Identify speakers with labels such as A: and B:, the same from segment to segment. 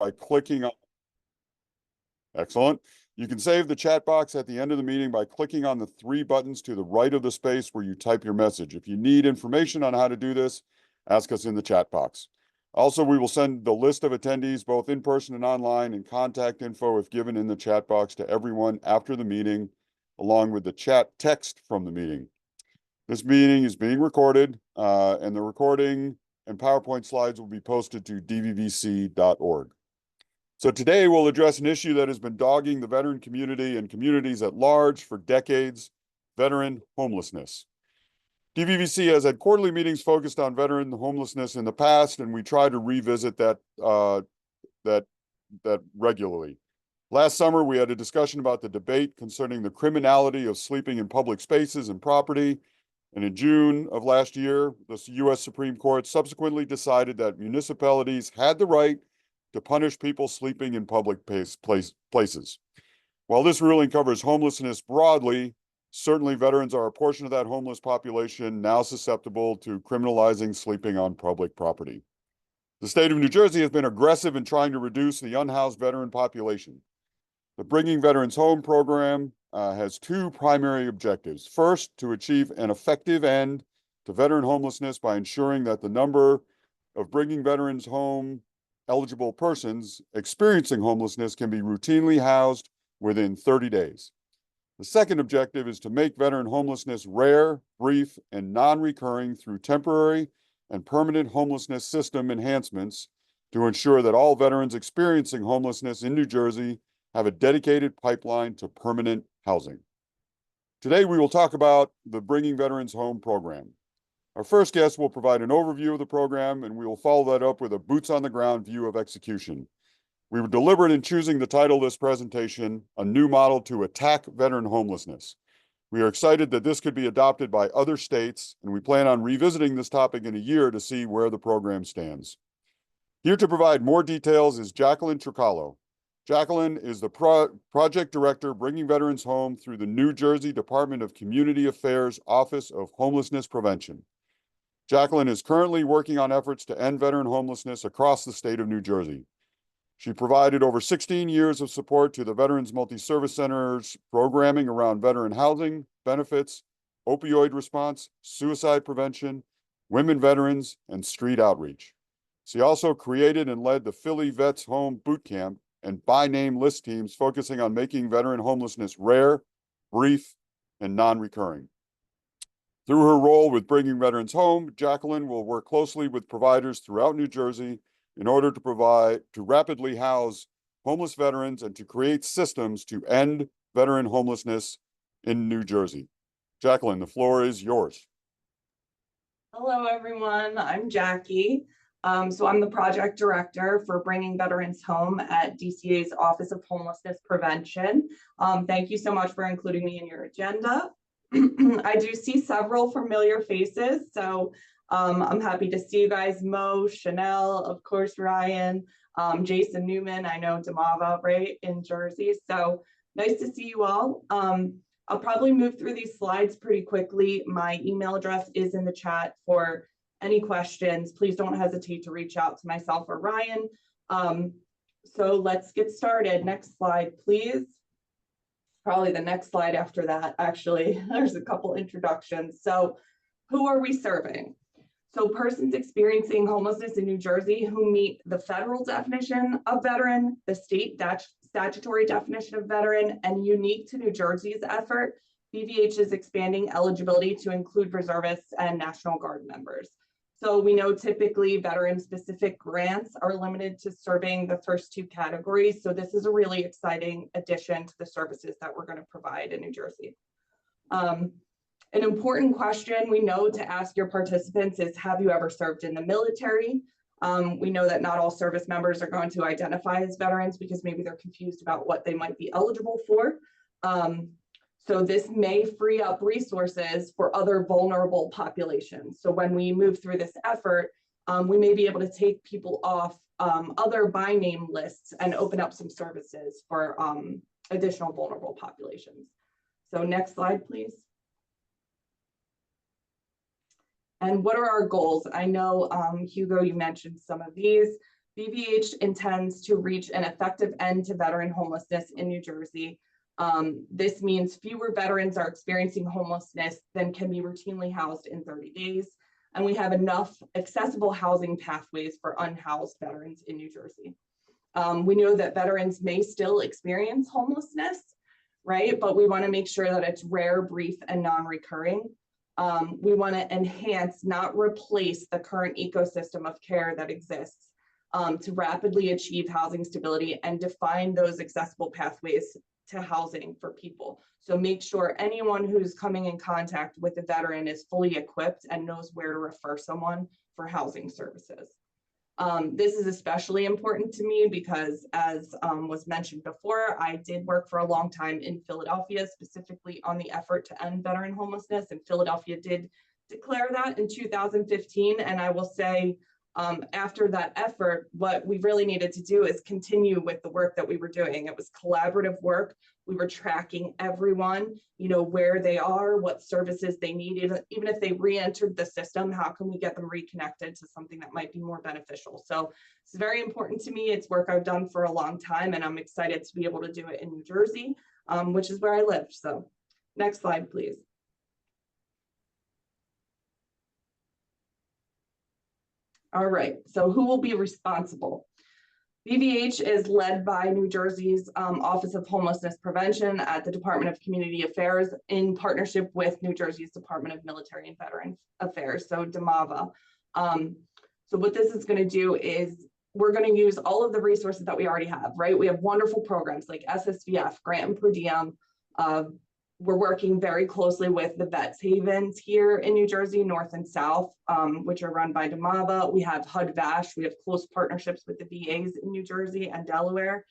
A: by clicking on. Excellent. You can save the chat box at the end of the meeting by clicking on the 3 buttons to the right of the space where you type your message. If you need information on how to do this, ask us in the chat box. Also, we will send the list of attendees, both in person and online, and contact info if given in the chat box to everyone after the meeting, along with the chat text from the meeting. This meeting is being recorded, and the recording and PowerPoint slides will be posted to dvvc.org. So today we'll address an issue that has been dogging the veteran community and communities at large for decades: veteran homelessness. DVVC has had quarterly meetings focused on veteran homelessness in the past, and we try to revisit that regularly. Last summer, we had a discussion about the debate concerning the criminality of sleeping in public spaces and property. And in June of last year, the U.S. Supreme Court subsequently decided that municipalities had the right to punish people sleeping in public places. While this ruling covers homelessness broadly, certainly veterans are a portion of that homeless population now susceptible to criminalizing sleeping on public property. The state of New Jersey has been aggressive in trying to reduce the unhoused veteran population. The Bringing Veterans Home program has 2 primary objectives. First, to achieve an effective end to veteran homelessness by ensuring that the number of Bringing Veterans Home eligible persons experiencing homelessness can be routinely housed within 30 days. The second objective is to make veteran homelessness rare, brief, and non-recurring through temporary and permanent homelessness system enhancements to ensure that all veterans experiencing homelessness in New Jersey have a dedicated pipeline to permanent housing. Today, we will talk about the Bringing Veterans Home program. Our first guest will provide an overview of the program, and we will follow that up with a boots-on-the-ground view of execution. We were deliberate in choosing the title of this presentation, A New Model to Attack Veteran Homelessness. We are excited that this could be adopted by other states, and we plan on revisiting this topic in a year to see where the program stands. Here to provide more details is Jacqueline Tricalo. Jacqueline is the project director bringing veterans home through the New Jersey Department of Community Affairs Office of Homelessness Prevention. Jacqueline is currently working on efforts to end veteran homelessness across the state of New Jersey. She provided over 16 years of support to the Veterans Multi-Service Center's programming around veteran housing, benefits, opioid response, suicide prevention, women veterans, and street outreach. She also created and led the Philly Vets Home Boot Camp and by name list teams focusing on making veteran homelessness rare, brief, and non-recurring. Through her role with Bringing Veterans Home, Jacqueline will work closely with providers throughout New Jersey in order to rapidly house homeless veterans and to create systems to end veteran homelessness in New Jersey. Jacqueline, the floor is yours.
B: Hello, everyone. I'm Jackie. So I'm the project director for Bringing Veterans Home at DCA's Office of Homelessness Prevention. Thank you so much for including me in your agenda. I do see several familiar faces, so I'm happy to see you guys. Mo, Chanel, of course, Ryan, Jason Newman, I know Damava, right, in Jersey. So nice to see you all. I'll probably move through these slides pretty quickly. My email address is in the chat for any questions. Please don't hesitate to reach out to myself or Ryan. So let's get started. Next slide, please. Probably the next slide after that, actually. There's a couple introductions. So who are we serving? So persons experiencing homelessness in New Jersey who meet the federal definition of veteran, the state statutory definition of veteran, and unique to New Jersey's effort, BVH is expanding eligibility to include reservists and National Guard members. So we know typically veteran-specific grants are limited to serving the first 2 categories. So this is a really exciting addition to the services that we're going to provide in New Jersey. An important question we know to ask your participants is, have you ever served in the military? We know that not all service members are going to identify as veterans because maybe they're confused about what they might be eligible for. So this may free up resources for other vulnerable populations. So when we move through this effort, we may be able to take people off other by name lists and open up some services for additional vulnerable populations. So next slide, please. And what are our goals? I know, Hugo, you mentioned some of these. DVH intends to reach an effective end to veteran homelessness in New Jersey. This means fewer veterans are experiencing homelessness than can be routinely housed in 30 days. And we have enough accessible housing pathways for unhoused veterans in New Jersey. We know that veterans may still experience homelessness, right? But we want to make sure that it's rare, brief, and non-recurring. We want to enhance, not replace, the current ecosystem of care that exists to rapidly achieve housing stability and define those accessible pathways to housing for people. So make sure anyone who's coming in contact with a veteran is fully equipped and knows where to refer someone for housing services. This is especially important to me because, as was mentioned before, I did work for a long time in Philadelphia, specifically on the effort to end veteran homelessness, and Philadelphia did declare that in 2015. And I will say, after that effort, what we really needed to do is continue with the work that we were doing. It was collaborative work. We were tracking everyone, where they are, what services they need, even if they re-entered the system, how can we get them reconnected to something that might be more beneficial? So it's very important to me. It's work I've done for a long time, and I'm excited to be able to do it in New Jersey, which is where I live. So next slide, please. All right, so who will be responsible? DVH is led by New Jersey's Office of Homelessness Prevention at the Department of Community Affairs in partnership with New Jersey's Department of Military and Veteran Affairs, so DMAVA. So what this is going to do is we're going to use all of the resources that we already have, right? We have wonderful programs like SSVF, Grant and Per Diem. We're working very closely with the Vets Havens here in New Jersey, North and South, which are run by DMAVA. We have HUD-VASH. We have close partnerships with the VAs in New Jersey and Delaware.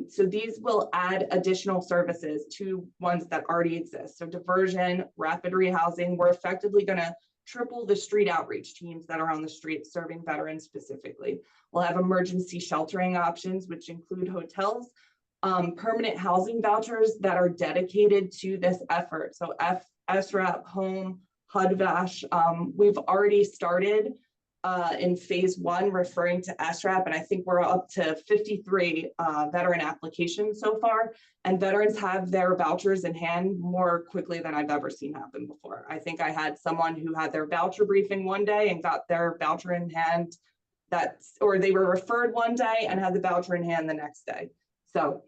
B: So these will add additional services to ones that already exist. So diversion, rapid rehousing. We're effectively going to triple the street outreach teams that are on the street serving veterans specifically. We'll have emergency sheltering options, which include hotels, permanent housing vouchers that are dedicated to this effort. So SRAP, Home, HUD-VASH. We've already started in phase 1 referring to SRAP, and I think we're up to 53 veteran applications so far, and veterans have their vouchers in hand more quickly than I've ever seen happen before. I think I had someone who had their voucher briefing one day and got their voucher in hand, or they were referred one day and had the voucher in hand the next day. So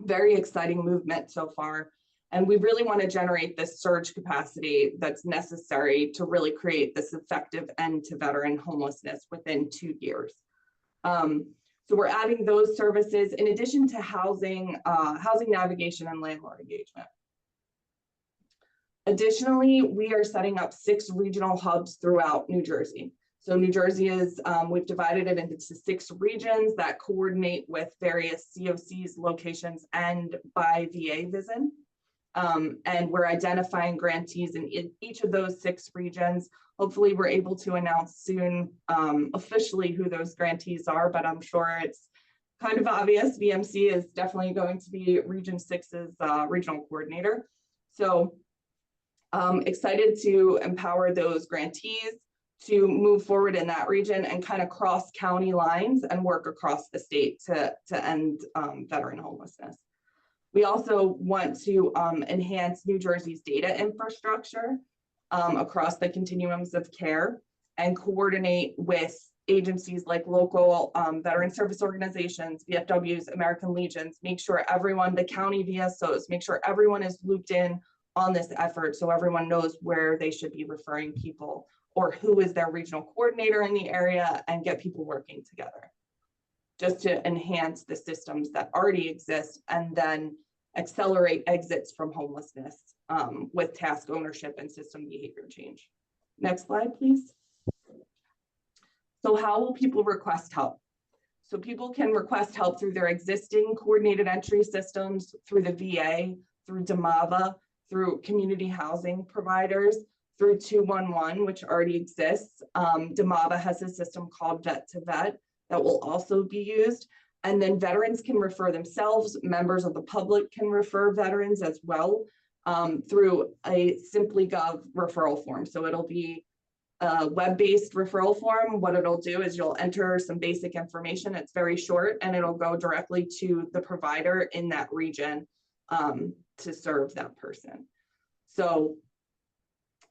B: very exciting movement so far. And we really want to generate this surge capacity that's necessary to really create this effective end to veteran homelessness within 2 years. So we're adding those services in addition to housing, housing navigation and landlord engagement. Additionally, we are setting up 6 regional hubs throughout New Jersey. So New Jersey is, we've divided it into 6 regions that coordinate with various COCs, locations, and by VA visit. And we're identifying grantees in each of those 6 regions. Hopefully we're able to announce soon officially who those grantees are, but I'm sure it's kind of obvious. VMC is definitely going to be Region 6's regional coordinator. So excited to empower those grantees to move forward in that region and kind of cross county lines and work across the state to end veteran homelessness. We also want to enhance New Jersey's data infrastructure across the continuums of care and coordinate with agencies like local veteran service organizations, VFWs, American Legions, make sure everyone, the county VSOs, make sure everyone is looped in on this effort so everyone knows where they should be referring people or who is their regional coordinator in the area, and get people working together just to enhance the systems that already exist and then accelerate exits from homelessness with task ownership and system behavior change. Next slide, please. So how will people request help? So people can request help through their existing coordinated entry systems, through the VA, through DMAVA, through community housing providers, through 211, which already exists. DMAVA has a system called Vet to Vet that will also be used. And then veterans can refer themselves, members of the public can refer veterans as well through a Simply Gov referral form. So it'll be a web-based referral form. What it'll do is you'll enter some basic information. It's very short, and it'll go directly to the provider in that region to serve that person. So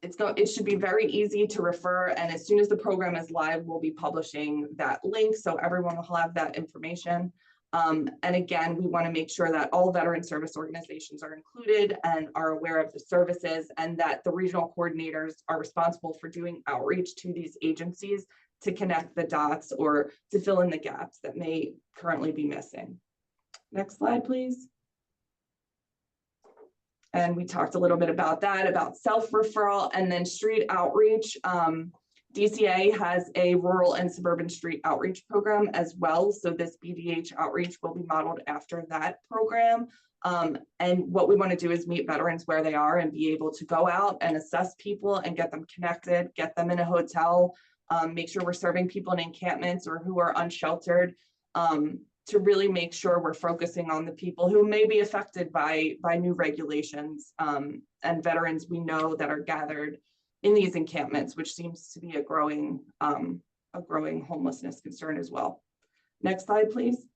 B: it should be very easy to refer, and as soon as the program is live, we'll be publishing that link so everyone will have that information. And again, we want to make sure that all veteran service organizations are included and are aware of the services, and that the regional coordinators are responsible for doing outreach to these agencies to connect the dots or to fill in the gaps that may currently be missing. Next slide, please. And we talked a little bit about that, about self-referral and then street outreach. DCA has a rural and suburban street outreach program as well. So this BDH outreach will be modeled after that program. And what we want to do is meet veterans where they are and be able to go out and assess people and get them connected, get them in a hotel, make sure we're serving people in encampments or who are unsheltered, to really make sure we're focusing on the people who may be affected by new regulations, and veterans we know that are gathered in these encampments, which seems to be a growing homelessness concern as well. Next slide, please.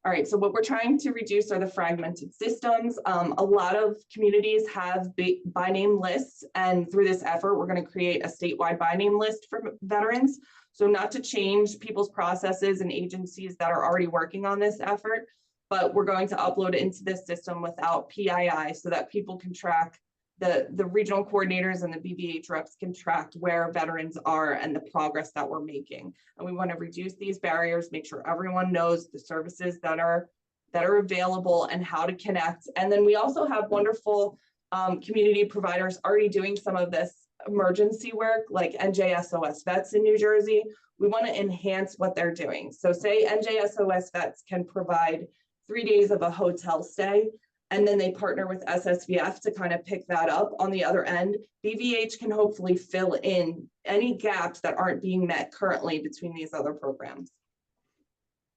B: All right, so what we're trying to reduce are the fragmented systems. A lot of communities have by name lists, and through this effort, we're going to create a statewide by name list for veterans. So not to change people's processes and agencies that are already working on this effort, but we're going to upload it into this system without PII so that people can track, the regional coordinators and the BVH reps can track where veterans are and the progress that we're making. And we want to reduce these barriers, make sure everyone knows the services that are available and how to connect. And then we also have wonderful community providers already doing some of this emergency work, like NJSOS Vets in New Jersey. We want to enhance what they're doing. So say NJSOS Vets can provide 3 days of a hotel stay, and then they partner with SSVF to kind of pick that up on the other end. BVH can hopefully fill in any gaps that aren't being met currently between these other programs.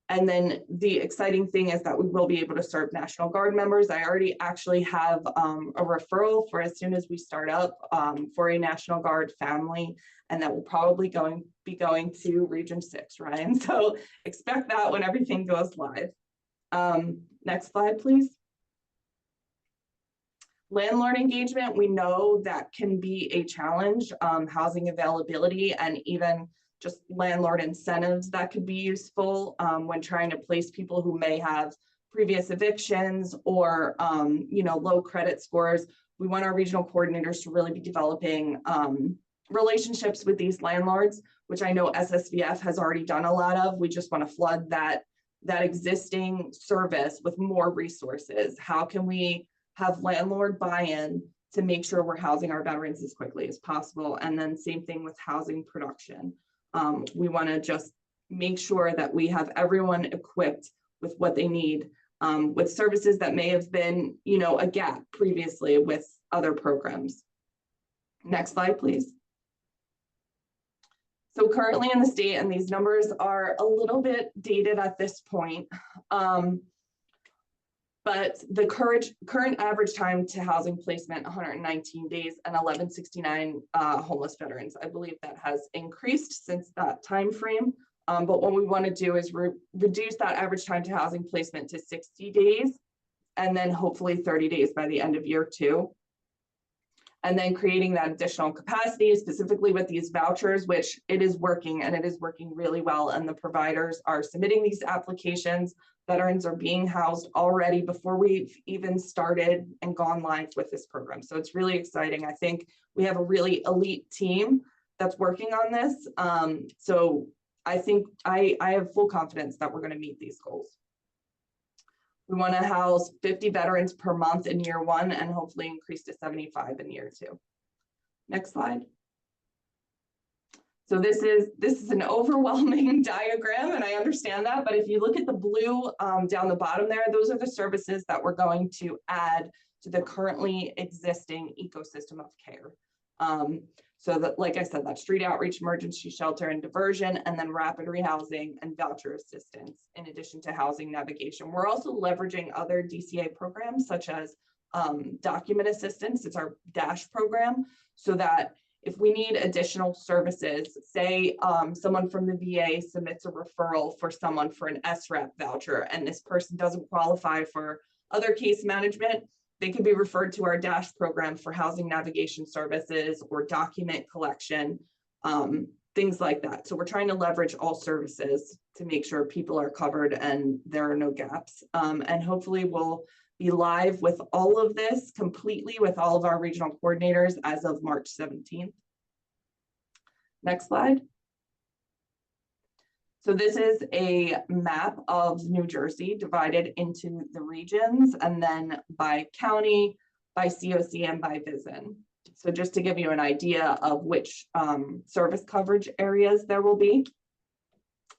B: And then the exciting thing is that we will be able to serve National Guard members. I already actually have a referral for as soon as we start up for a National Guard family, and that will probably be going to Region 6, Ryan. So expect that when everything goes live. Next slide, please. Landlord engagement, we know that can be a challenge, housing availability, and even just landlord incentives that could be useful when trying to place people who may have previous evictions or low credit scores. We want our regional coordinators to really be developing relationships with these landlords, which I know SSVF has already done a lot of. We just want to flood that existing service with more resources. How can we have landlord buy-in to make sure we're housing our veterans as quickly as possible? And then same thing with housing production. We want to just make sure that we have everyone equipped with what they need, with services that may have been, a gap previously with other programs. Next slide, please. So currently in the state, and these numbers are a little bit dated at this point, but the current average time to housing placement, 119 days, and 1169 homeless veterans. I believe that has increased since that time frame. But what we want to do is reduce that average time to housing placement to 60 days, and then hopefully 30 days by the end of year 2. And then creating that additional capacity, specifically with these vouchers, which it is working, and it is working really well. And the providers are submitting these applications. Veterans are being housed already before we've even started and gone live with this program. So it's really exciting. I think we have a really elite team that's working on this. So I think I have full confidence that we're going to meet these goals. We want to house 50 veterans per month in year 1 and hopefully increase to 75 in year 2. Next slide. So this is an overwhelming diagram, and I understand that, but if you look at the blue down the bottom there, those are the services that we're going to add to the currently existing ecosystem of care. So that, like I said, that street outreach, emergency shelter and diversion, and then rapid rehousing and voucher assistance, in addition to housing navigation. We're also leveraging other DCA programs such as document assistance. It's our DASH program, so that if we need additional services, say someone from the VA submits a referral for someone for an SREP voucher, and this person doesn't qualify for other case management, they could be referred to our DASH program for housing navigation services or document collection, things like that. So we're trying to leverage all services to make sure people are covered and there are no gaps. And hopefully we'll be live with all of this completely with all of our regional coordinators as of March 17th. Next slide. So this is a map of New Jersey divided into the regions and then by county, by COC, and by VISN. So just to give you an idea of which service coverage areas there will be.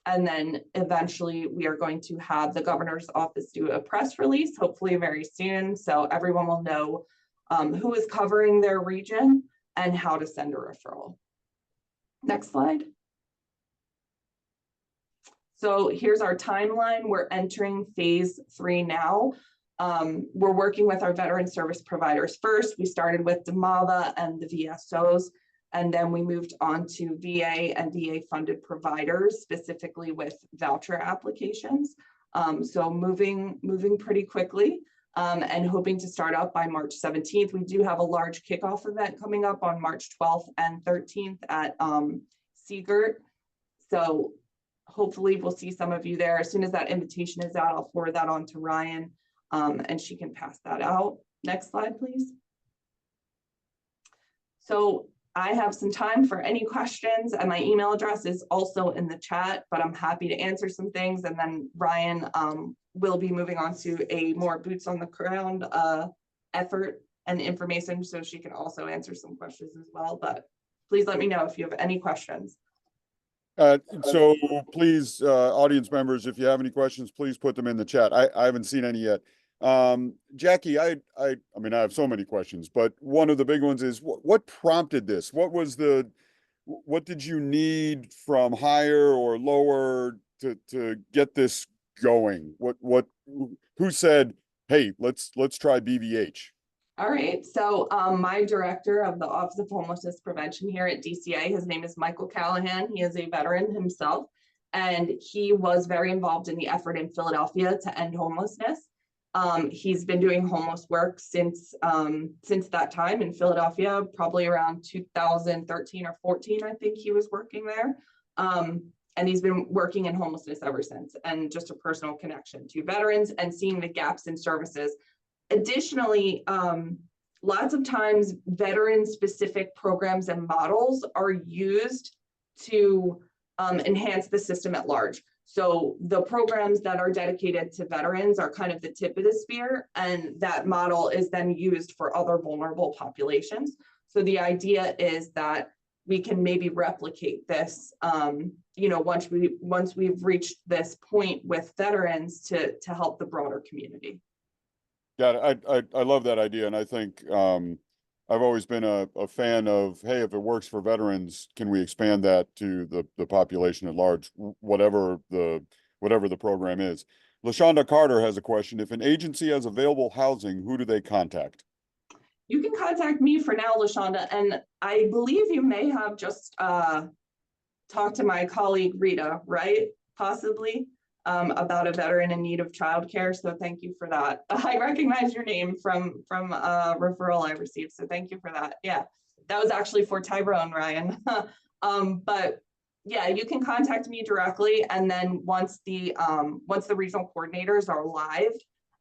B: And then eventually we are going to have the governor's office do a press release, hopefully very soon. So everyone will know who is covering their region and how to send a referral. Next slide. So here's our timeline. We're entering phase 3 now. We're working with our veteran service providers first. We started with DMAVA and the VSOs, and then we moved on to VA and VA funded providers, specifically with voucher applications. So moving pretty quickly and hoping to start up by March 17th. We do have a large kickoff event coming up on March 12th and 13th at Seagirt. So hopefully we'll see some of you there. As soon as that invitation is out, I'll forward that on to Ryan and she can pass that out. Next slide, please. So I have some time for any questions, and my email address is also in the chat, but I'm happy to answer some things. And then Ryan will be moving on to a more boots on the ground effort and information, so she can also answer some questions as well. But please let me know if you have any questions.
A: So please, audience members, if you have any questions, please put them in the chat. I haven't seen any yet. Jackie, I mean, I have so many questions, but one of the big ones is what prompted this? What did you need from higher or lower to get this going? Who said, hey, let's try BVH?
B: All right, so my director of the Office of Homelessness Prevention here at DCA, his name is Michael Callahan. He is a veteran himself, and he was very involved in the effort in Philadelphia to end homelessness. He's been doing homeless work since that time in Philadelphia, probably around 2013 or 14, I think he was working there. And he's been working in homelessness ever since, and just a personal connection to veterans and seeing the gaps in services. Additionally, lots of times veteran-specific programs and models are used to enhance the system at large. So the programs that are dedicated to veterans are kind of the tip of the spear, and that model is then used for other vulnerable populations. So the idea is that we can maybe replicate this, you know, once we've reached this point with veterans to help the broader community.
A: Yeah, I love that idea, and I think I've always been a fan of, hey, if it works for veterans, can we expand that to the population at large, whatever the program is. LaShonda Carter has a question. If an agency has available housing, who do they contact?
B: You can contact me for now, LaShonda, and I believe you may have just talked to my colleague Rita, right? Possibly. About a veteran in need of childcare. So thank you for that. I recognize your name from a referral I received. So thank you for that. Yeah, that was actually for Tyrone, Ryan. But yeah, you can contact me directly. And then once the regional coordinators are live,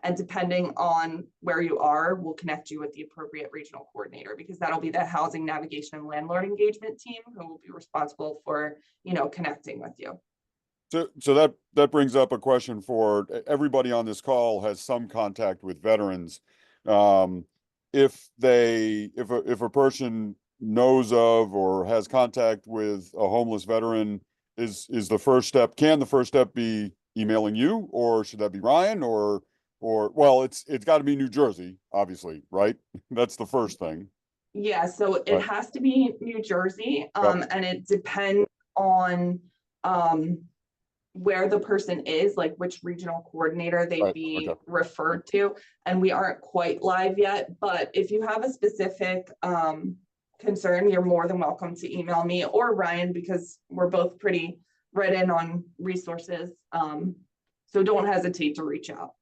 B: and depending on where you are, we'll connect you with the appropriate regional coordinator, because that'll be the housing navigation and landlord engagement team who will be responsible for, you know, connecting with you.
A: So that brings up a question for everybody on this call has some contact with veterans. If a person knows of or has contact with a homeless veteran, is the first step, can the first step be emailing you, or should that be Ryan, or well, it's got to be New Jersey, obviously, right? That's the first thing.
B: Yeah, so it has to be New Jersey, and it depends on where the person is, like which regional coordinator they'd
A: Right,
B: be
A: okay.
B: referred to. And we aren't quite live yet, but if you have a specific concern, you're more than welcome to email me or Ryan, because we're both pretty read in on resources. So don't hesitate to reach out.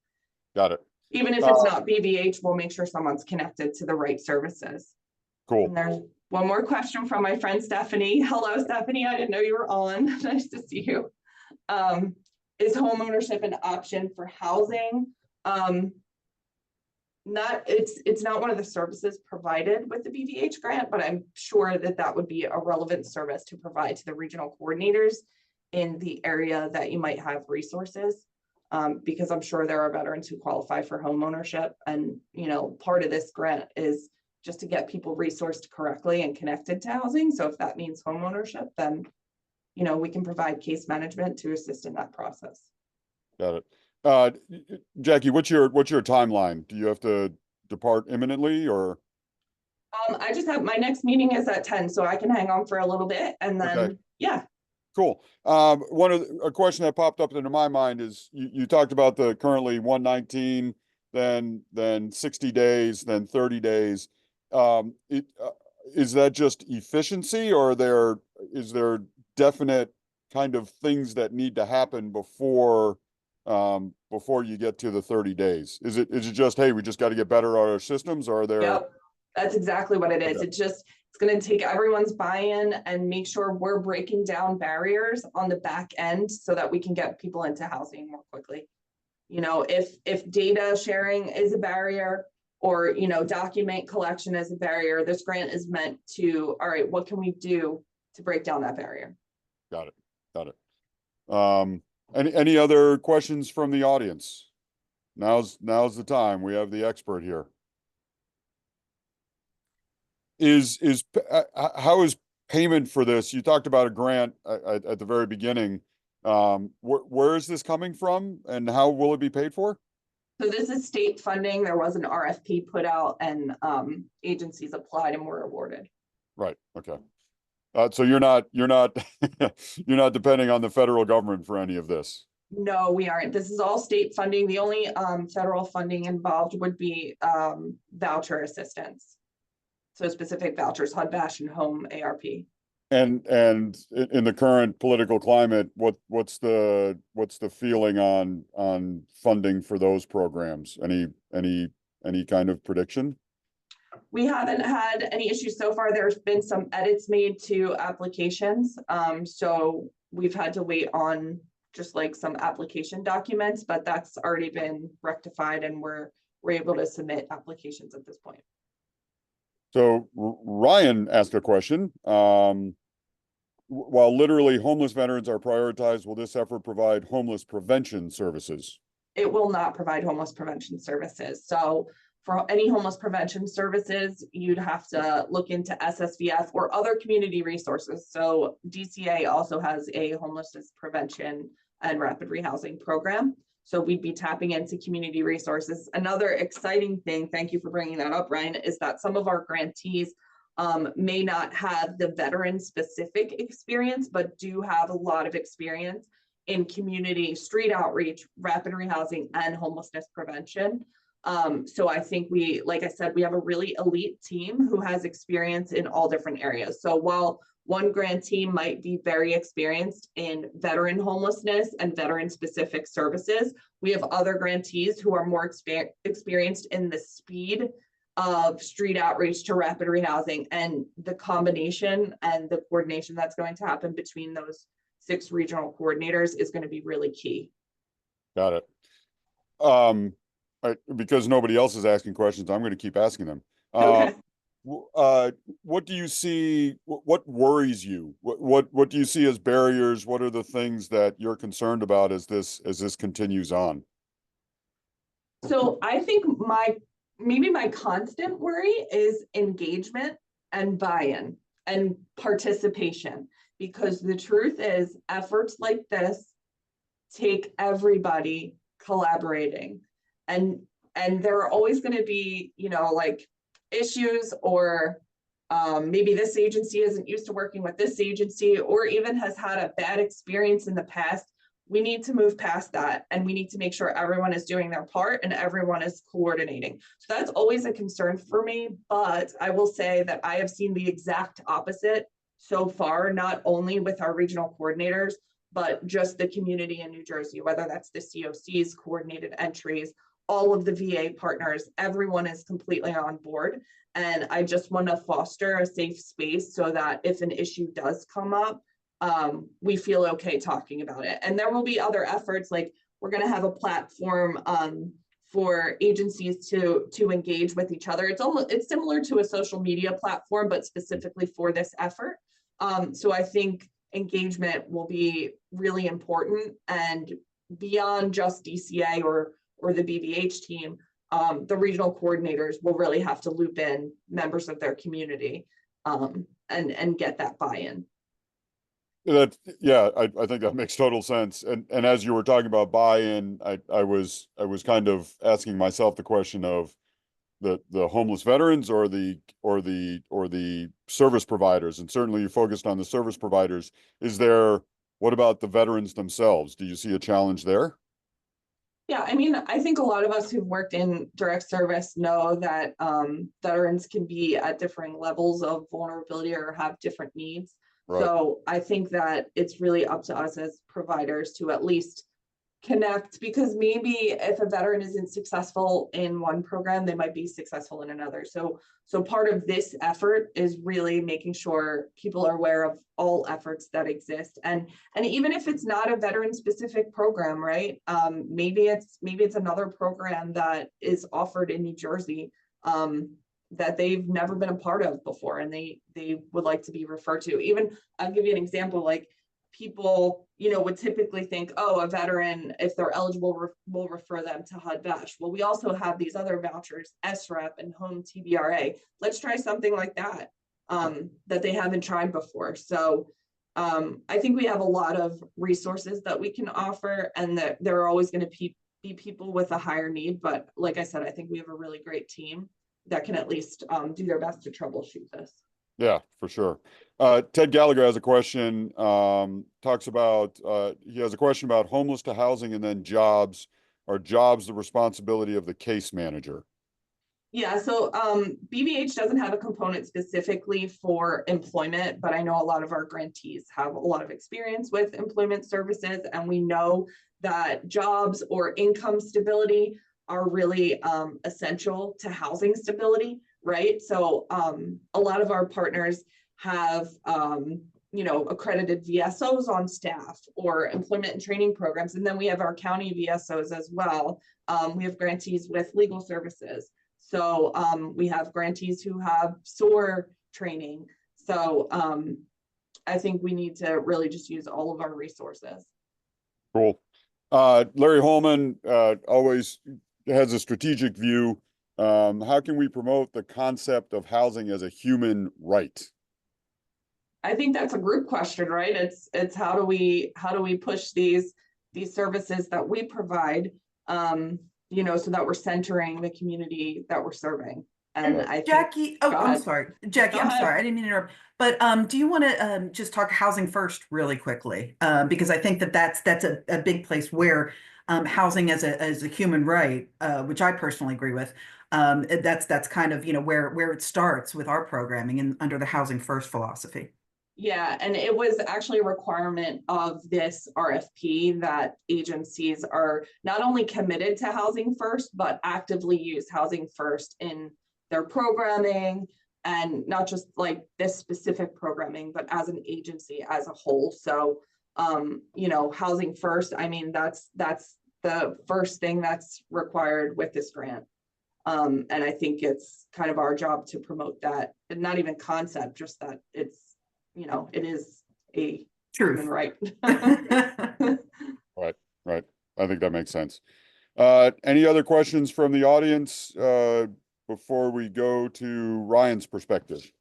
A: Got it.
B: Even if it's not BVH, we'll make sure someone's connected to the right services.
A: Cool.
B: And there's one more question from my friend Stephanie. Hello, Stephanie. I didn't know you were on. Nice to see you. Is homeownership an option for housing? It's not one of the services provided with the BVH grant, but I'm sure that that would be a relevant service to provide to the regional coordinators in the area that you might have resources. Because I'm sure there are veterans who qualify for homeownership, and part of this grant is just to get people resourced correctly and connected to housing. So if that means homeownership, then we can provide case management to assist in that process.
A: Got it. Jackie, what's your timeline? Do you have to depart imminently, or?
B: I just have, my next meeting is at 10, so I can hang on for a little bit and then,
A: Okay.
B: yeah.
A: Cool. A question that popped up into my mind is you talked about the currently 119, then 60 days, then 30 days. Is that just efficiency, or is there definite kind of things that need to happen before you get to the 30 days? Is it just, hey, we just got to get better at our systems, or are there?
B: Yep, that's exactly what it is.
A: Okay.
B: It's going to take everyone's buy-in and make sure we're breaking down barriers on the back end so that we can get people into housing more quickly. If data sharing is a barrier, or document collection is a barrier, this grant is meant to, all right, what can we do to break down that barrier?
A: Got it. Any other questions from the audience? Now's the time. We have the expert here. How is payment for this? You talked about a grant at the very beginning. Where is this coming from, and how will it be paid for?
B: So this is state funding. There was an RFP put out, and agencies applied and were awarded.
A: Right. Okay. So you're not you're not depending on the federal government for any of this.
B: No, we aren't. This is all state funding. The only federal funding involved would be voucher assistance. So specific vouchers, HUD, BASH, and home ARP.
A: And in the current political climate, what's the feeling on funding for those programs? Any kind of prediction?
B: We haven't had any issues so far. There's been some edits made to applications. So we've had to wait on just like some application documents, but that's already been rectified, and we're able to submit applications at this point.
A: So Ryan asked a question. While literally homeless veterans are prioritized, will this effort provide homeless prevention services?
B: It will not provide homeless prevention services. So for any homeless prevention services, you'd have to look into SSVF or other community resources. So DCA also has a homelessness prevention and rapid rehousing program. So we'd be tapping into community resources. Another exciting thing, thank you for bringing that up, Ryan, is that some of our grantees may not have the veteran specific experience, but do have a lot of experience in community street outreach, rapid rehousing, and homelessness prevention. So I think like I said, we have a really elite team who has experience in all different areas. So while one grantee might be very experienced in veteran homelessness and veteran specific services, we have other grantees who are more experienced in the speed of street outreach to rapid rehousing, and the combination and the coordination that's going to happen between those 6 regional coordinators is going to be really key.
A: Got it. Because nobody else is asking questions, I'm going to keep asking them.
B: Okay.
A: What do you see? What worries you? What do you see as barriers? What are the things that you're concerned about as this continues on?
B: So I think maybe my constant worry is engagement and buy-in and participation, because the truth is efforts like this take everybody collaborating, and there are always going to be like issues, or maybe this agency isn't used to working with this agency, or even has had a bad experience in the past we need to move past that, and we need to make sure everyone is doing their part and everyone is coordinating. So that's always a concern for me, but I will say that I have seen the exact opposite so far, not only with our regional coordinators, but just the community in New Jersey, whether that's the COCs, coordinated entries, all of the VA partners, everyone is completely on board. And I just want to foster a safe space so that if an issue does come up, we feel okay talking about it. And there will be other efforts, like we're going to have a platform for agencies to engage with each other. It's similar to a social media platform, but specifically for this effort. So I think engagement will be really important, and beyond just DCA or the BVH team, the regional coordinators will really have to loop in members of their community and get that buy-in.
A: Yeah, I think that makes total sense. And as you were talking about buy-in, I was kind of asking myself the question of the homeless veterans or the service providers. And certainly you focused on the service providers. What about the veterans themselves? Do you see a challenge there?
B: Yeah, I mean, I think a lot of us who've worked in direct service know that veterans can be at differing levels of vulnerability or have different needs.
A: Right.
B: So I think that it's really up to us as providers to at least connect, because maybe if a veteran isn't successful in one program, they might be successful in another. So part of this effort is really making sure people are aware of all efforts that exist, and even if it's not a veteran specific program, right? Maybe it's another program that is offered in New Jersey that they've never been a part of before, and they would like to be referred to. Even I'll give you an example, like people, would typically think, oh, a veteran, if they're eligible, will refer them to HUD-VASH. Well, we also have these other vouchers, SREP and Home TBRA. Let's try something like that, that they haven't tried before. So I think we have a lot of resources that we can offer, and that there are always going to be people with a higher need. But like I said, I think we have a really great team that can at least do their best to troubleshoot this.
A: Yeah, for sure. Ted Gallagher has a question, he has a question about homeless to housing and then jobs. Are jobs the responsibility of the case manager?
B: Yeah, so BVH doesn't have a component specifically for employment, but I know a lot of our grantees have a lot of experience with employment services, and we know that jobs or income stability are really essential to housing stability, right? So a lot of our partners have accredited VSOs on staff or employment and training programs, and then we have our county VSOs as well. We have grantees with legal services. So we have grantees who have SOAR training. So I think we need to really just use all of our resources.
A: Cool. Larry Holman always has a strategic view. How can we promote the concept of housing as a human right?
B: I think that's a group question, right? It's how do we push these services that we provide, so that we're centering the community that we're serving. And I
C: Jackie, I'm sorry, Jackie, I'm sorry, I didn't mean to interrupt. But do you want to just talk housing first really quickly? Because I think that's a big place where housing as a human right, which I personally agree with. That's kind of where it starts with our programming and under the housing first philosophy.
B: Yeah, and it was actually a requirement of this RFP that agencies are not only committed to housing first, but actively use housing first in their programming, and not just like this specific programming, but as an agency as a whole. So, housing first, I mean, that's the first thing that's required with this grant. And I think it's kind of our job to promote that, and not even concept, just that it's, it is a human right.
A: Right. I think that makes sense. Any other questions from the audience before we go to Ryan's perspective?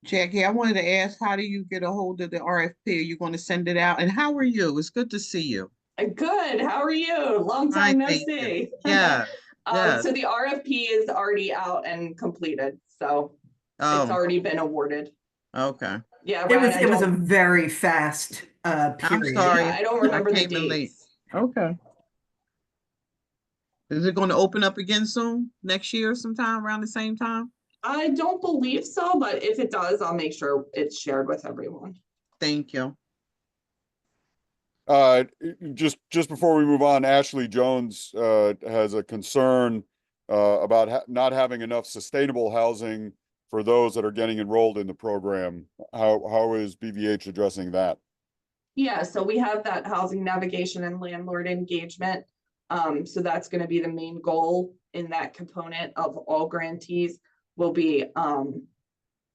D: Jackie, I wanted to ask, how do you get a hold of the RFP? Are you going to send it out? And how are you? It's good to see you.
B: Good. How are you? Long time no see.
D: Yeah.
B: So the RFP is already out and completed. So it's already been awarded.
D: Okay.
B: Yeah,
C: Ryan, it was a very fast
D: I'm
C: period.
D: sorry.
B: Yeah, I don't
D: I
B: remember the
D: came in late.
B: dates.
D: Okay. Is it going to open up again soon? Next year sometime around the same time?
B: I don't believe so, but if it does, I'll make sure it's shared with everyone.
D: Thank you.
A: Just before we move on, Ashley Jones has a concern about not having enough sustainable housing for those that are getting enrolled in the program. How is BVH addressing that?
B: Yeah, so we have that housing navigation and landlord engagement. So that's going to be the main goal in that component of all grantees will be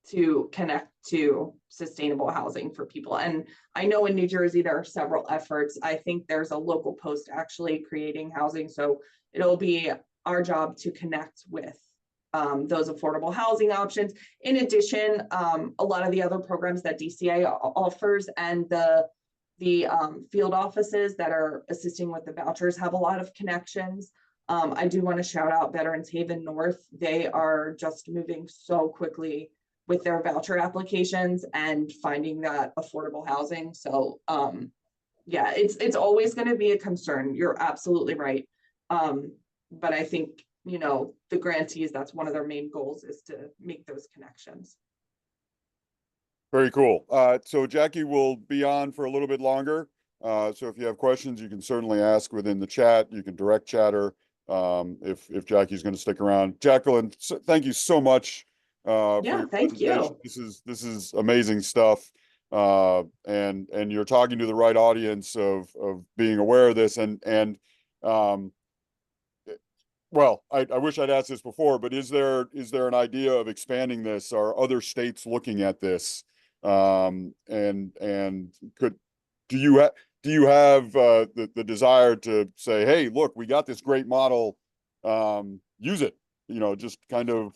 B: to connect to sustainable housing for people. And I know in New Jersey, there are several efforts. I think there's a local post actually creating housing. So it'll be our job to connect with those affordable housing options. In addition, a lot of the other programs that DCA offers and the field offices that are assisting with the vouchers have a lot of connections. I do want to shout out Veterans Haven North. They are just moving so quickly with their voucher applications and finding that affordable housing. So yeah, it's always going to be a concern. You're absolutely right. But I think, you know, the grantees, that's one of their main goals is to make those connections.
A: Very cool. So Jackie will be on for a little bit longer. So if you have questions, you can certainly ask within the chat. You can direct chat her if Jackie's going to stick around. Jacqueline, thank you so much for your
B: Thank you.
A: This is amazing stuff. And you're talking to the right audience of being aware of this well, I wish I'd asked this before, but is there an idea of expanding this? Are other states looking at this? And do you have the desire to say, hey, look, we got this great model, use it, you know, just kind of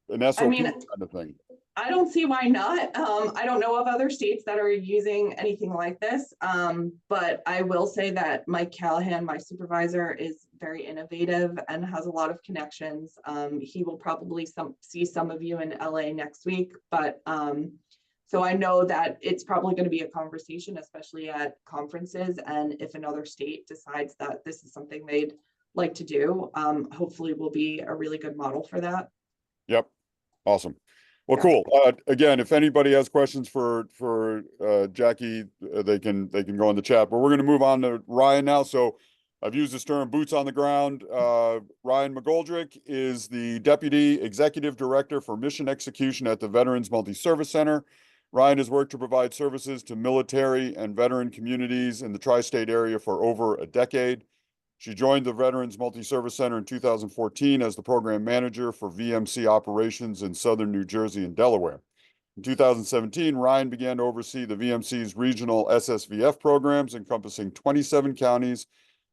A: an SOP kind of thing.
B: I don't see why not. I don't know of other states that are using anything like this. But I will say that Mike Callahan, my supervisor, is very innovative and has a lot of connections. He will probably see some of you in LA next week, but so I know that it's probably going to be a conversation, especially at conferences. And if another state decides that this is something they'd like to do, hopefully will be a really good model for that.
A: Yep. Awesome. Well,
B: Yeah.
A: cool. Again, if anybody has questions for Jackie, they can go in the chat. But we're going to move on to Ryan now. So I've used this term, boots on the ground. Ryan McGoldrick is the Deputy Executive Director for Mission Execution at the Veterans Multi-Service Center. Ryan has worked to provide services to military and veteran communities in the tri-state area for over a decade. She joined the Veterans Multi-Service Center in 2014 as the program manager for VMC operations in southern New Jersey and Delaware. In 2017, Ryan began to oversee the VMC's regional SSVF programs encompassing 27 counties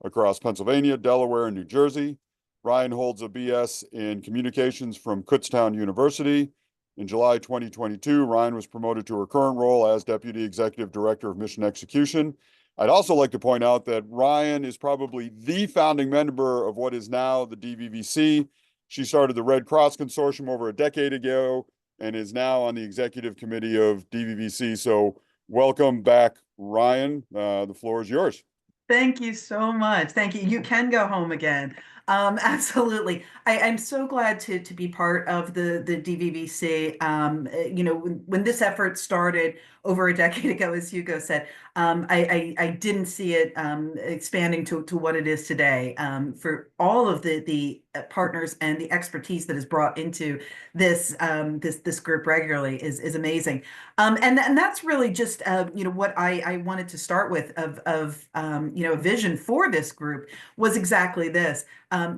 A: across Pennsylvania, Delaware, and New Jersey. Ryan holds a BS in communications from Kutztown University. In July 2022, Ryan was promoted to her current role as Deputy Executive Director of Mission Execution. I'd also like to point out that Ryan is probably the founding member of what is now the DVVC. She started the Red Cross Consortium over a decade ago and is now on the executive committee of DVVC. So welcome back, Ryan. The floor is yours.
C: Thank you so much. Thank you. You can go home again. Absolutely. I'm so glad to be part of the DVVC. You know, when this effort started over a decade ago, as Hugo said, I didn't see it expanding to what it is today. For all of the partners and the expertise that is brought into this this group regularly is amazing. And that's really just you know what I wanted to start with of you know, a vision for this group was exactly this.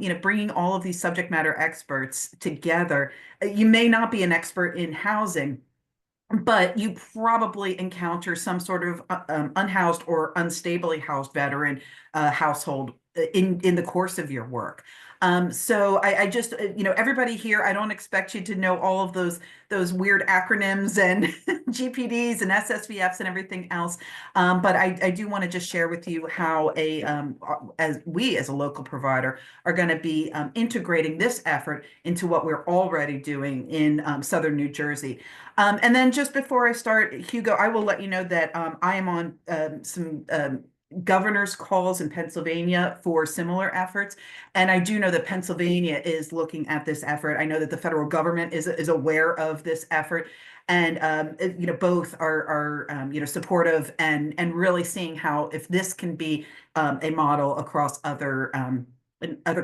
C: You know, bringing all of these subject matter experts together. You may not be an expert in housing, but you probably encounter some sort of unhoused or unstably housed veteran household in the course of your work. So I just, everybody here, I don't expect you to know all of those weird acronyms and GPDs and SSVFs and everything else. But I do want to just share with you how as a local provider are going to be integrating this effort into what we're already doing in Southern New Jersey. And then just before I start, Hugo, I will let you know that I am on some governor's calls in Pennsylvania for similar efforts. And I do know that Pennsylvania is looking at this effort. I know that the federal government is aware of this effort. And both are supportive and really seeing how if this can be a model across other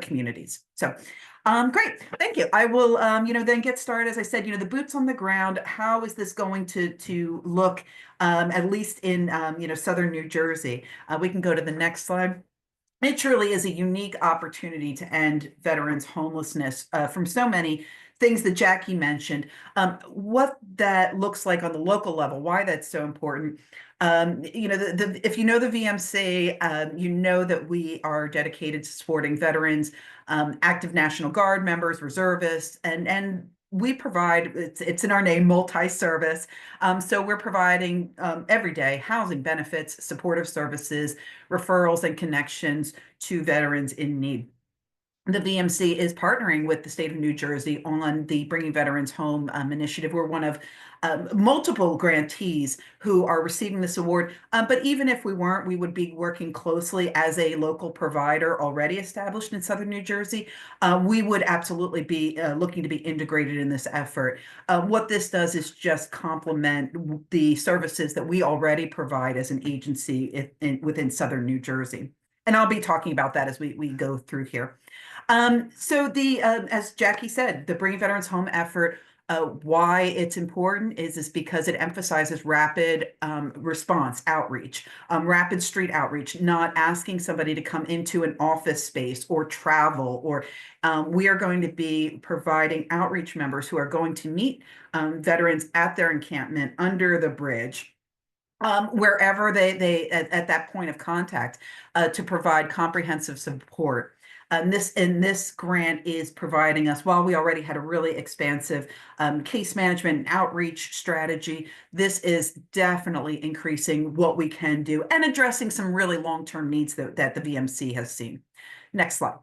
C: communities. So great, thank you. I will then get started. As I said, the boots on the ground. How is this going to look at least in Southern New Jersey? We can go to the next slide. It truly is a unique opportunity to end veterans' homelessness from so many things that Jackie mentioned. What that looks like on the local level, why that's so important. If you know the VMC, you know that we are dedicated to supporting veterans, active National Guard members, reservists, and we provide, it's in our name, multi-service. So we're providing everyday housing, benefits, supportive services, referrals, and connections to veterans in need. The VMC is partnering with the state of New Jersey on the Bringing Veterans Home initiative. We're one of multiple grantees who are receiving this award. But even if we weren't, we would be working closely as a local provider already established in Southern New Jersey. We would absolutely be looking to be integrated in this effort. What this does is just complement the services that we already provide as an agency within Southern New Jersey. And I'll be talking about that as we go through here. So as Jackie said, the Bringing Veterans Home effort, why it's important is because it emphasizes rapid response outreach, rapid street outreach, not asking somebody to come into an office space or travel, or we are going to be providing outreach members who are going to meet veterans at their encampment under the bridge. Wherever they at that point of contact to provide comprehensive support. This grant is providing us, while we already had a really expansive case management and outreach strategy, this is definitely increasing what we can do and addressing some really long-term needs that the VMC has seen. Next slide.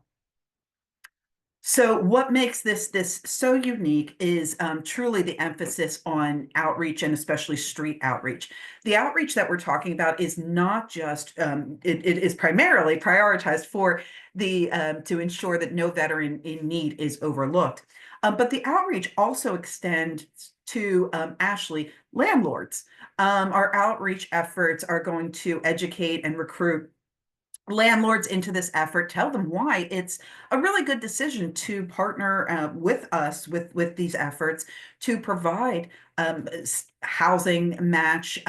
C: So what makes this so unique is truly the emphasis on outreach, and especially street outreach. The outreach that we're talking about is not just, it is primarily prioritized for to ensure that no veteran in need is overlooked. But the outreach also extends to Ashley, landlords. Our outreach efforts are going to educate and recruit landlords into this effort, tell them why it's a really good decision to partner with us with these efforts to provide housing match.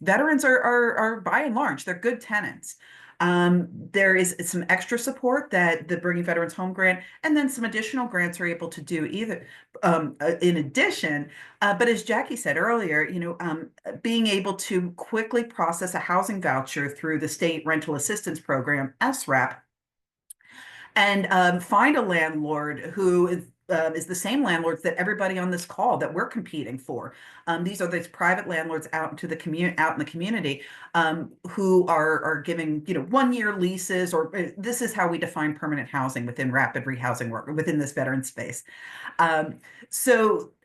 C: Veterans are by and large, they're good tenants. There is some extra support that the Bringing Veterans Home Grant and then some additional grants are able to do either in addition. But as Jackie said earlier, being able to quickly process a housing voucher through the State Rental Assistance Program, SRAP, and find a landlord who is the same landlords that everybody on this call that we're competing for. These are these private landlords out in the community who are giving 1-year leases, or this is how we define permanent housing within rapid rehousing work within this veteran space.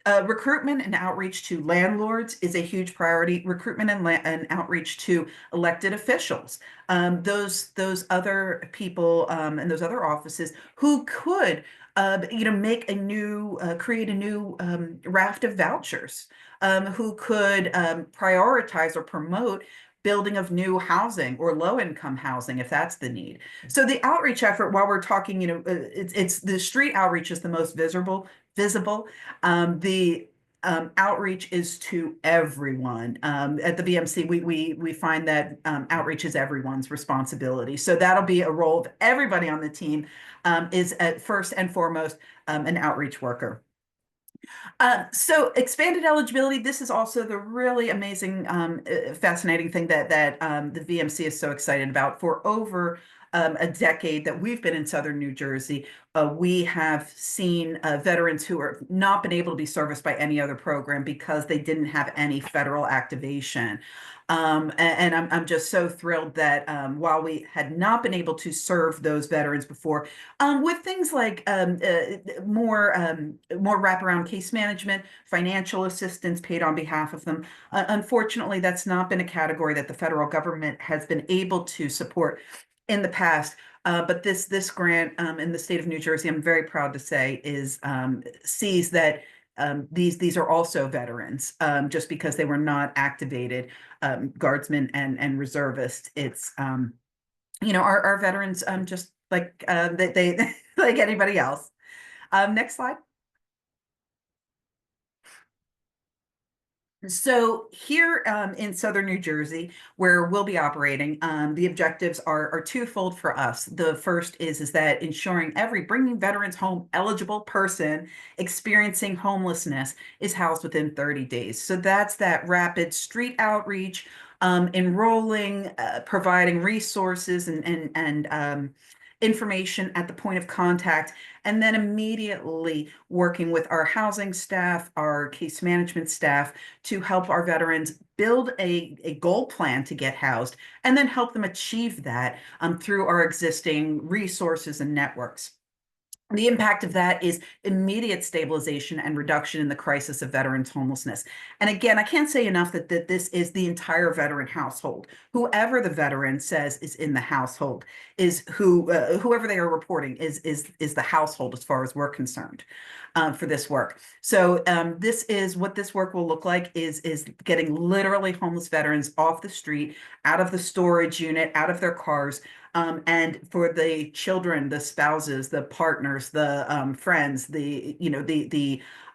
C: Recruitment and outreach to landlords is a huge priority. Recruitment and outreach to elected officials, those other people and those other offices who could make a new, create a new raft of vouchers, who could prioritize or promote building of new housing or low-income housing if that's the need. So the outreach effort, while we're talking, it's the street outreach is the most visible. The outreach is to everyone. At the VMC, we find that outreach is everyone's responsibility. So that'll be a role of everybody on the team, is at first and foremost an outreach worker. So expanded eligibility, this is also the really amazing, fascinating thing that the VMC is so excited about. For over a decade that we've been in Southern New Jersey, we have seen veterans who have not been able to be serviced by any other program because they didn't have any federal activation. And I'm just so thrilled that while we had not been able to serve those veterans before, with things like more wraparound case management, financial assistance paid on behalf of them, unfortunately, that's not been a category that the federal government has been able to support in the past. But this grant in the state of New Jersey, I'm very proud to say, is sees that these are also veterans, just because they were not activated, guardsmen and reservists. It's our veterans, just like they like anybody else. Next slide. So here in Southern New Jersey, where we'll be operating, the objectives are twofold for us. The first is that ensuring every bringing veterans home eligible person experiencing homelessness is housed within 30 days. So that's that rapid street outreach, enrolling, providing resources and information at the point of contact, and then immediately working with our housing staff, our case management staff, to help our veterans build a goal plan to get housed, and then help them achieve that through our existing resources and networks. The impact of that is immediate stabilization and reduction in the crisis of veterans homelessness. And again, I can't say enough that this is the entire veteran household. Whoever the veteran says is in the household is whoever they are reporting is the household as far as we're concerned for this work. So this is what this work will look like is getting literally homeless veterans off the street, out of the storage unit, out of their cars. And for the children, the spouses, the partners, the friends, the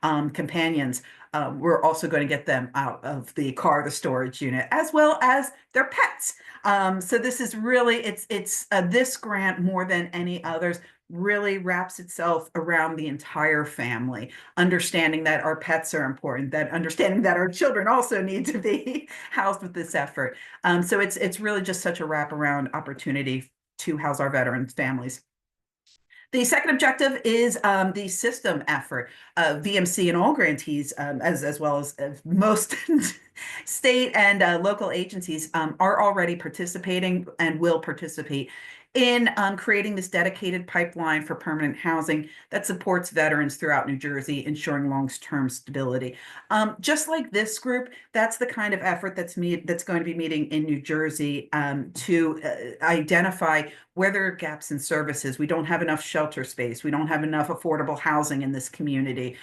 C: companions, we're also going to get them out of the car, the storage unit, as well as their pets. So this is really it's this grant more than any others really wraps itself around the entire family, understanding that our pets are important, that understanding that our children also need to be housed with this effort. So it's really just such a wraparound opportunity to house our veterans families. The second objective is the system effort. VMC and all grantees, as well as most state and local agencies, are already participating and will participate in creating this dedicated pipeline for permanent housing that supports veterans throughout New Jersey, ensuring long-term stability. Just like this group, that's the kind of effort that's going to be meeting in New Jersey to identify where there are gaps in services. We don't have enough shelter space. We don't have enough affordable housing in this community.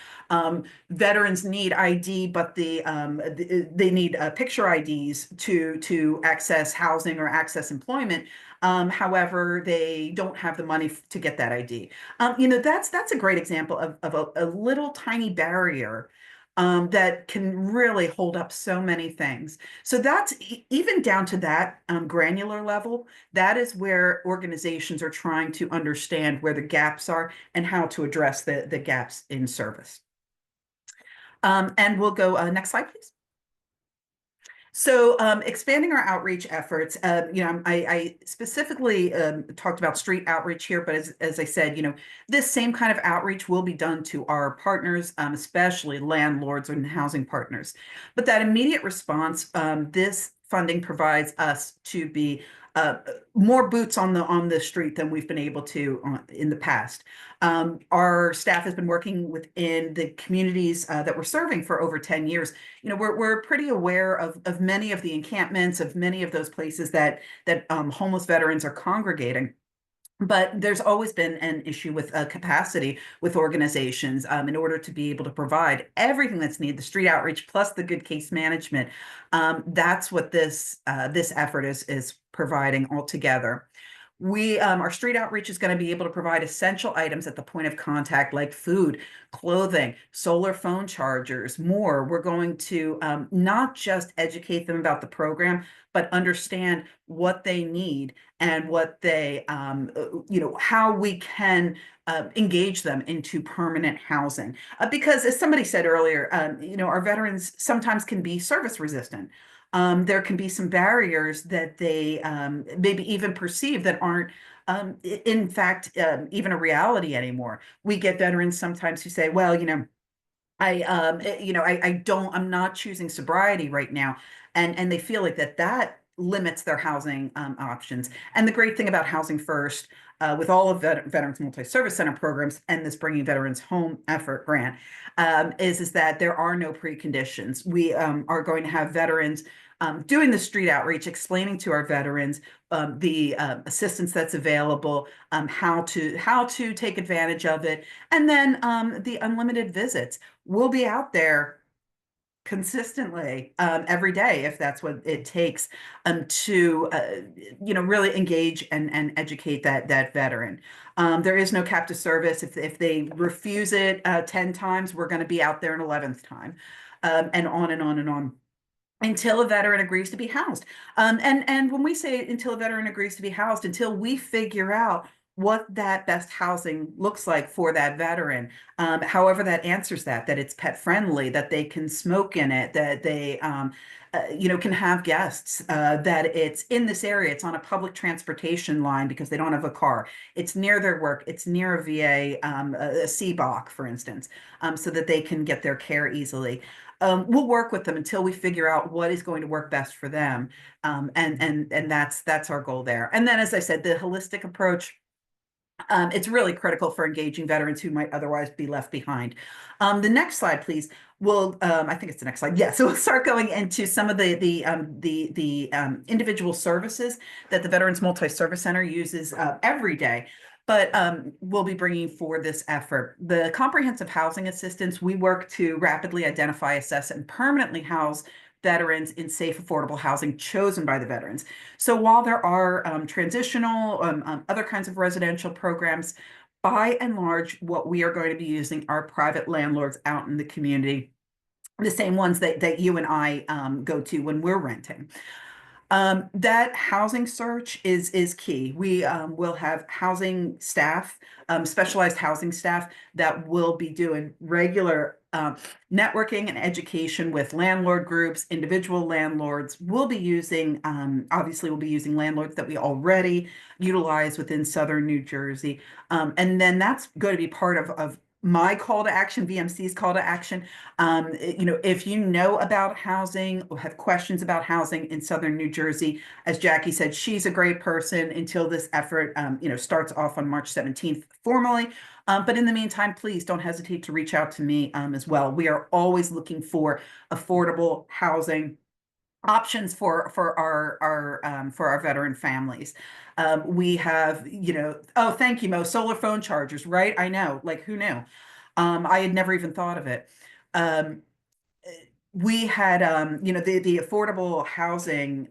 C: Veterans need ID, but they need picture IDs to access housing or access employment. However, they don't have the money to get that ID. That's a great example of a little tiny barrier that can really hold up so many things. So that's even down to that granular level. That is where organizations are trying to understand where the gaps are and how to address the gaps in service. And we'll go next slide, please. So expanding our outreach efforts, I specifically talked about street outreach here, but as I said, this same kind of outreach will be done to our partners, especially landlords and housing partners. But that immediate response, this funding provides us to be more boots on the street than we've been able to in the past. Our staff has been working within the communities that we're serving for over 10 years. We're pretty aware of many of the encampments, of many of those places that homeless veterans are congregating. But there's always been an issue with capacity with organizations in order to be able to provide everything that's needed, the street outreach plus the good case management. That's what this effort is providing altogether. Our street outreach is going to be able to provide essential items at the point of contact, like food, clothing, solar phone chargers, more. We're going to not just educate them about the program, but understand what they need and what they, how we can engage them into permanent housing. Because as somebody said earlier, our veterans sometimes can be service resistant. There can be some barriers that they maybe even perceive that aren't in fact even a reality anymore. We get veterans sometimes who say, well, I'm not choosing sobriety right now. And they feel like that limits their housing options. And the great thing about Housing First, with all of Veterans Multi-Service Center programs and this Bringing Veterans Home effort grant, is that there are no preconditions. We are going to have veterans doing the street outreach, explaining to our veterans the assistance that's available, how to take advantage of it, and then the unlimited visits. We'll be out there consistently every day if that's what it takes to really engage and educate that veteran. There is no captive service. If they refuse it 10 times, we're going to be out there an 11th time, and on and on and on until a veteran agrees to be housed. And when we say until a veteran agrees to be housed, until we figure out what that best housing looks like for that veteran, however that answers that it's pet friendly, that they can smoke in it, that they can have guests, that it's in this area, it's on a public transportation line because they don't have a car, it's near their work, it's near a VA, a CBOC, for instance, so that they can get their care easily. We'll work with them until we figure out what is going to work best for them. And that's our goal there. And then, as I said, the holistic approach, it's really critical for engaging veterans who might otherwise be left behind. The next slide, please. I think it's the next slide. Yeah, so we'll start going into some of the individual services that the Veterans Multi-Service Center uses every day. But we'll be bringing forward this effort. The comprehensive housing assistance, we work to rapidly identify, assess, and permanently house veterans in safe, affordable housing chosen by the veterans. So while there are transitional, other kinds of residential programs, by and large, what we are going to be using are private landlords out in the community, the same ones that you and I go to when we're renting. That housing search is key. We will have housing staff, specialized housing staff that will be doing regular networking and education with landlord groups, individual landlords. Obviously, we'll be using landlords that we already utilize within Southern New Jersey. And then that's going to be part of my call to action, VMC's call to action. If you know about housing or have questions about housing in Southern New Jersey, as Jackie said, she's a great person until this effort, starts off on March 17th formally. But in the meantime, please don't hesitate to reach out to me as well. We are always looking for affordable housing options for our veteran families. We have, oh, thank you, Mo, solar phone chargers, right? I know, like, who knew? I had never even thought of it. We had, the affordable housing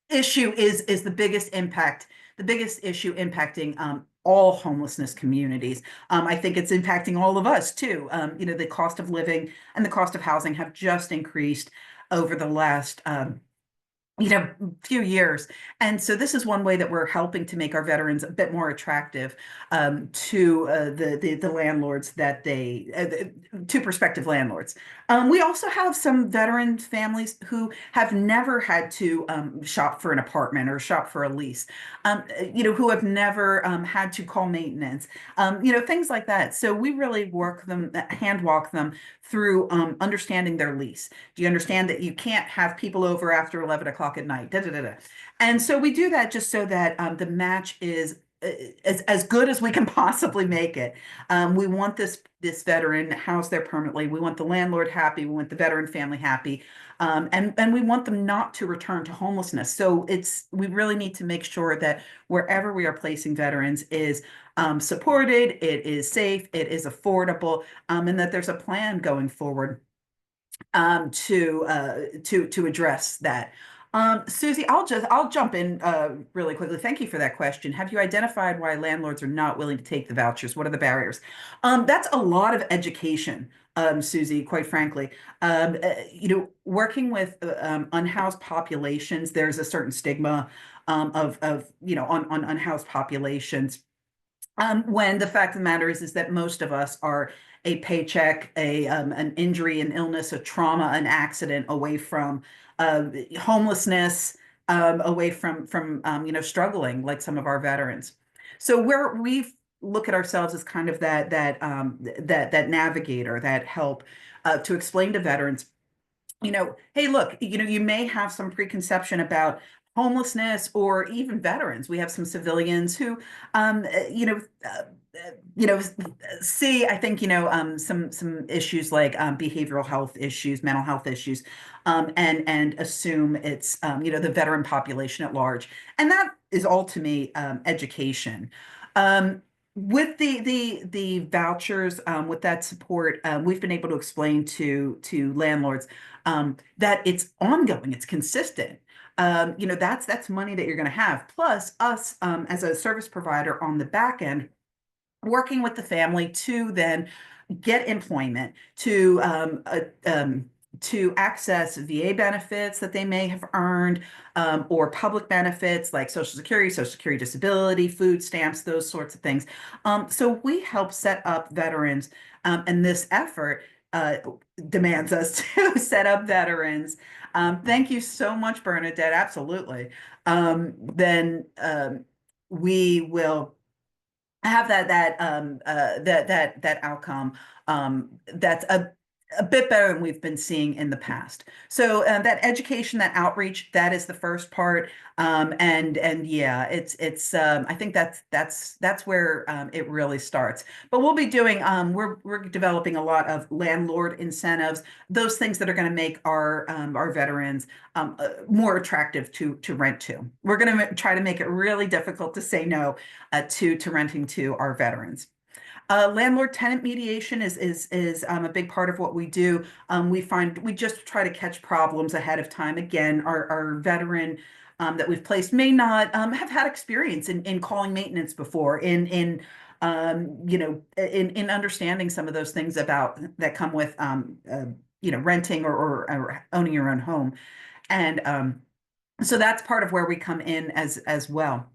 C: issue is the biggest issue impacting all homelessness communities. I think it's impacting all of us too. The cost of living and the cost of housing have just increased over the last few years. And so this is one way that we're helping to make our veterans a bit more attractive to the landlords to prospective landlords. We also have some veteran families who have never had to shop for an apartment or shop for a lease, who have never had to call maintenance, things like that. So we really hand walk them through understanding their lease. Do you understand that you can't have people over after 11 o'clock at night? Da, da, da, da. And so we do that just so that the match is as good as we can possibly make it. We want this veteran housed there permanently. We want the landlord happy. We want the veteran family happy. And we want them not to return to homelessness. So we really need to make sure that wherever we are placing veterans is supported, it is safe, it is affordable, and that there's a plan going forward to address that. Susie, I'll jump in really quickly. Thank you for that question. Have you identified why landlords are not willing to take the vouchers? What are the barriers? That's a lot of education, Susie, quite frankly. Working with unhoused populations, there's a certain stigma on unhoused populations. When the fact of the matter is that most of us are a paycheck, an injury, an illness, a trauma, an accident away from homelessness, away from struggling like some of our veterans. So we look at ourselves as kind of that navigator, that help to explain to veterans, hey, look, you may have some preconception about homelessness or even veterans. We have some civilians who, um, uh, you know, uh, uh, you know, see, I think, some issues like behavioral health issues, mental health issues, and assume it's, the veteran population at large. And that is all to me education. Um, with the vouchers, with that support, we've been able to explain to landlords that it's ongoing, it's consistent. That's money that you're going to have. Plus, us as a service provider on the back end, working with the family to then get employment, to access VA benefits that they may have earned, or public benefits like Social Security disability, food stamps, those sorts of things. So we help set up veterans, and this effort uh, demands us to set up veterans. Thank you so much, Bernadette. Absolutely. Then we will have that outcome that's a bit better than we've been seeing in the past. So that education, that outreach, that is the first part. And yeah, it's I think that's where it really starts. But we'll be doing we're developing a lot of landlord incentives, those things that are going to make our veterans more attractive to rent to. We're going to try to make it really difficult to say no to renting to our veterans. Landlord tenant mediation is a big part of what we do. We just try to catch problems ahead of time. Again, our veteran that we've placed may not have had experience in calling maintenance before, in understanding some of those things about that come with renting or owning your own home, and so that's part of where we come in as well.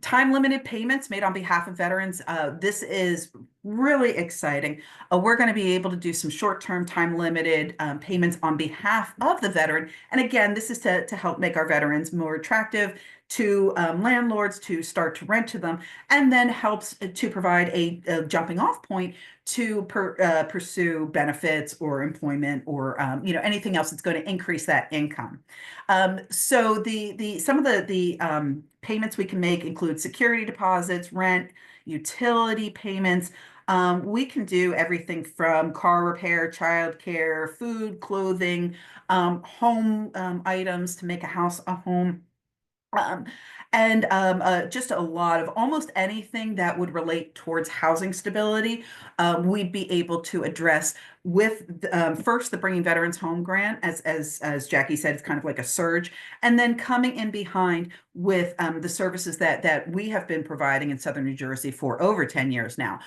C: Time limited payments made on behalf of veterans. This is really exciting. We're going to be able to do some short-term time limited payments on behalf of the veteran. And again, this is to help make our veterans more attractive to landlords to start to rent to them, and then helps to provide a jumping off point to pursue benefits or employment or anything else that's going to increase that income. So some of the payments we can make include security deposits, rent, utility payments. We can do everything from car repair, childcare, food, clothing, home items to make a house a home. Um, and just a lot of almost anything that would relate towards housing stability, we'd be able to address with first the Bringing Veterans Home grant, as Jackie said, it's kind of like a surge, and then coming in behind with the services that we have been providing in Southern New Jersey for over 10 years now,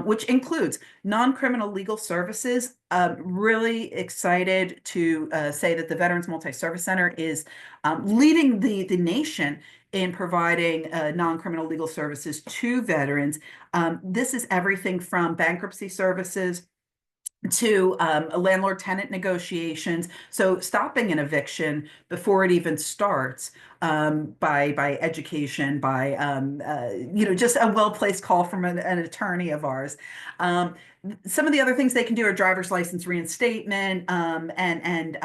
C: which includes non-criminal legal services. Really excited to say that the Veterans Multi-Service Center is leading the nation in providing non-criminal legal services to veterans. This is everything from bankruptcy services to landlord-tenant negotiations. So stopping an eviction before it even starts, by education, by just a well-placed call from an attorney of ours. Some of the other things they can do are driver's license reinstatement, and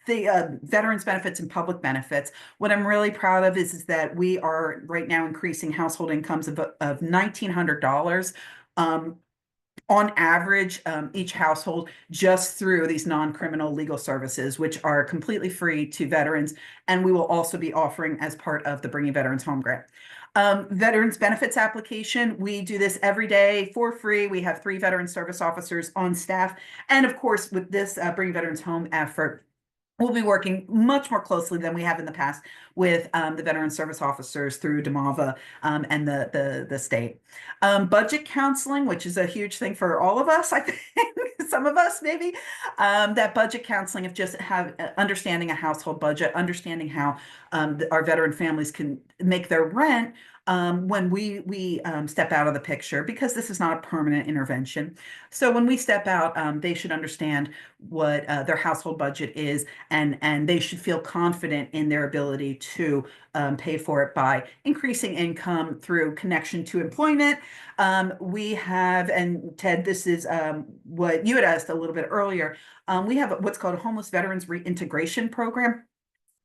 C: the veterans benefits and public benefits. What I'm really proud of is that we are right now increasing household incomes of $1,900. On average, each household, just through these non-criminal legal services, which are completely free to veterans, and we will also be offering as part of the Bringing Veterans Home grant. Veterans benefits application, we do this every day for free. We have 3 veteran service officers on staff, and of course, with this Bringing Veterans Home effort, we'll be working much more closely than we have in the past with the veteran service officers through DMAVA and the state. Budget counseling, which is a huge thing for all of us, I think, some of us maybe, that budget counseling of just understanding a household budget, understanding how our veteran families can make their rent when we step out of the picture, because this is not a permanent intervention. So when we step out, they should understand what their household budget is, and they should feel confident in their ability to pay for it by increasing income through connection to employment. We have, and Ted, this is what you had asked a little bit earlier. We have what's called a Homeless Veterans Reintegration Program.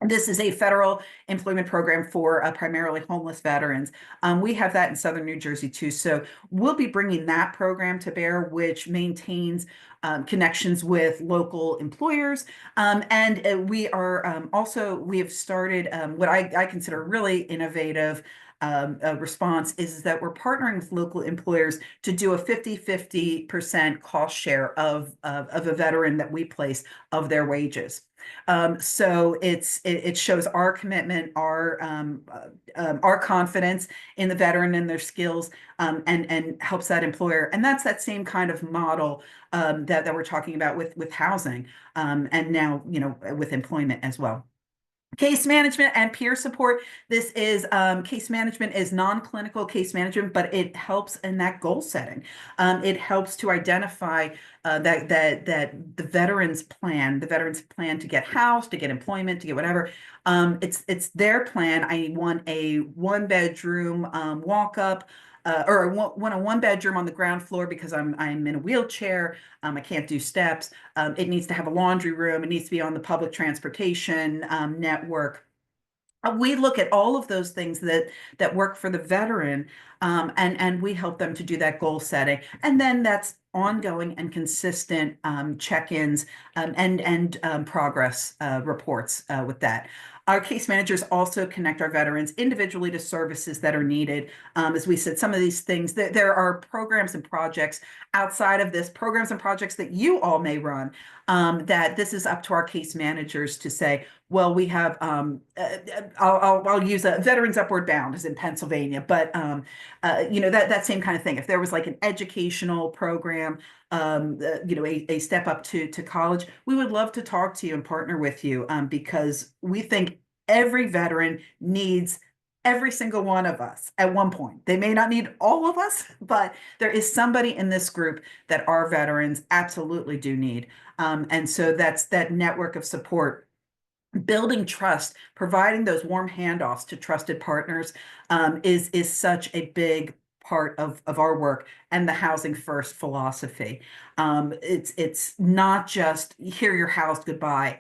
C: This is a federal employment program for primarily homeless veterans. We have that in Southern New Jersey too. So we'll be bringing that program to bear, which maintains connections with local employers. And we are we have started what I consider really innovative response is that we're partnering with local employers to do a 50-50% cost share of a veteran that we place of their wages. So it shows our commitment, our confidence in the veteran and their skills, and helps that employer. And that's that same kind of model that we're talking about with housing, and now with employment as well. Case management and peer support. This is case management is non-clinical case management, but it helps in that goal setting. It helps to identify that the veterans plan to get house, to get employment, to get whatever. It's their plan. I want a 1-bedroom walk up. Or want a 1-bedroom on the ground floor because I'm in a wheelchair. I can't do steps. It needs to have a laundry room. It needs to be on the public transportation network. We look at all of those things that work for the veteran, and we help them to do that goal setting. And then that's ongoing and consistent check-ins and progress reports with that. Our case managers also connect our veterans individually to services that are needed. As we said, some of these things, there are programs and projects outside of this, programs and projects that you all may run, that this is up to our case managers to say, well, we have, I'll use a Veterans Upward Bound is in Pennsylvania, but that same kind of thing. If there was like an educational program, a step up to college, we would love to talk to you and partner with you, because we think every veteran needs every single one of us at one point. They may not need all of us, but there is somebody in this group that our veterans absolutely do need. And so that's that network of support. Building trust, providing those warm handoffs to trusted partners is such a big part of our work and the housing first philosophy. It's not just here you're housed, goodbye.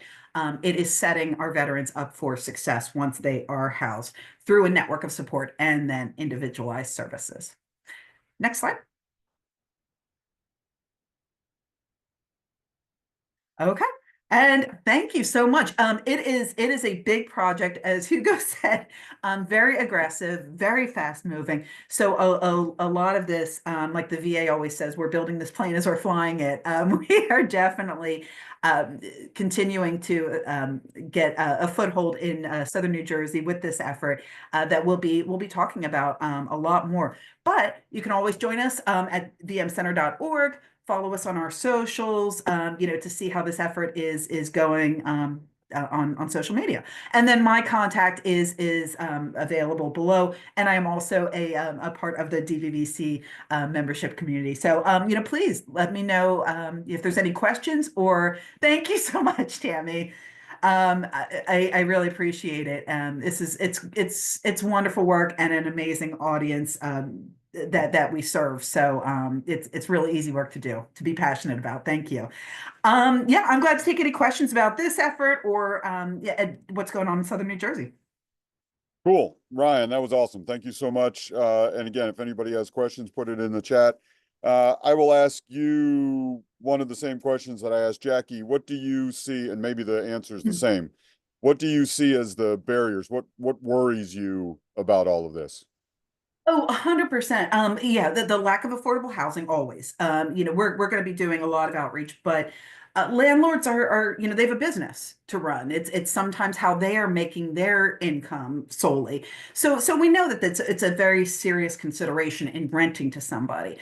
C: It is setting our veterans up for success once they are housed through a network of support and then individualized services. Next slide. Okay. And thank you so much. It is a big project, as Hugo said, very aggressive, very fast moving. So a lot of this, like the VA always says, we're building this plane as we're flying it. We are definitely continuing to get a foothold in Southern New Jersey with this effort that we'll be talking about a lot more. But you can always join us at vmcenter.org. Follow us on our socials, to see how this effort is going on social media. And then my contact is available below. And I am also a part of the DVVC membership community. So, please let me know if there's any questions, or thank you so much, Tammy. I really appreciate it. It's wonderful work and an amazing audience that we serve. So it's really easy work to do, to be passionate about. Thank you. Yeah, I'm glad to take any questions about this effort or what's going on in Southern New Jersey.
A: Cool. Ryan, that was awesome. Thank you so much. And again, if anybody has questions, put it in the chat. I will ask you one of the same questions that I asked Jackie. What do you see, and maybe the answer is the same, what do you see as the barriers? What worries you about all of this?
C: Oh, 100%. Yeah, the lack of affordable housing always. We're going to be doing a lot of outreach, but landlords are, you know, they have a business to run. It's sometimes how they are making their income solely. So we know that it's a very serious consideration in renting to somebody.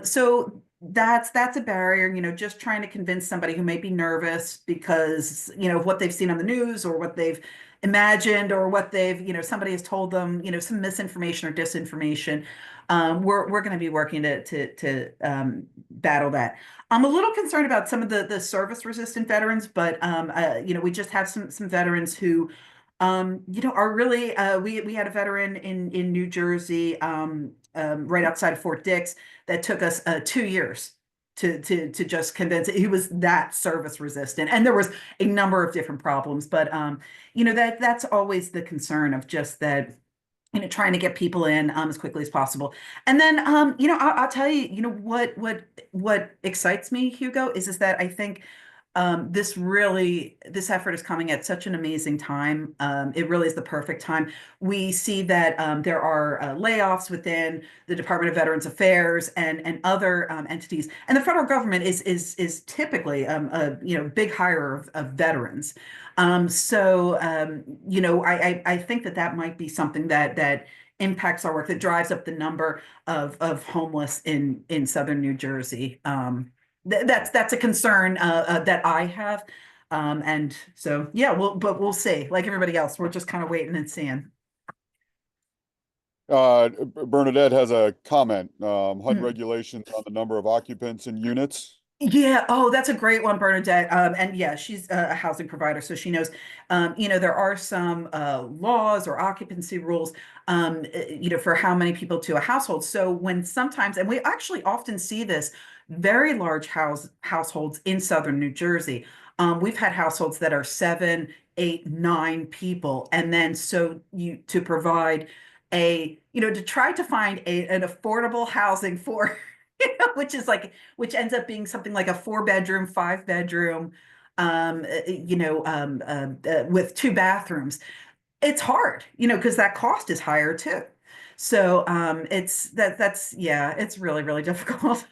C: So that's a barrier, you know, just trying to convince somebody who may be nervous because, you know, of what they've seen on the news or what they've imagined or what they've, you know, somebody has told them, you know, some misinformation or disinformation. We're going to be working to battle that. I'm a little concerned about some of the service resistant veterans, but you know, we just have some veterans who, you know, are really we had a veteran in New Jersey, right outside of Fort Dix, that took us 2 years to just convince it. He was that service resistant, and there was a number of different problems, but you know, that's always the concern of just that, you know, trying to get people in as quickly as possible. And then, you know, I'll tell you, you know, what excites me, Hugo, is that I think this effort is coming at such an amazing time. It really is the perfect time. We see that there are layoffs within the Department of Veterans Affairs and other entities, and the federal government is typically a, you know, big hire of veterans. You know, I think that might be something that impacts our work, that drives up the number of homeless in southern New Jersey. That's a concern that I have. And so, yeah, but we'll see. Like everybody else, we're just kind of waiting and seeing.
A: Bernadette has a comment, HUD
C: Mm.
A: regulations on the number of occupants and units.
C: Yeah. Oh, that's a great one, Bernadette. And yeah, she's a housing provider, so she knows. You know, there are some laws or occupancy rules, you know, for how many people to a household. So when sometimes, and we actually often see this, very large households in southern New Jersey. We've had households that are 7, 8, 9 people, and then so you to provide you know, to try to find an affordable housing for you know, which ends up being something like a 4-bedroom, 5-bedroom, you know, with 2 bathrooms. It's hard, you know, because that cost is higher too. So that's yeah, it's really, really difficult.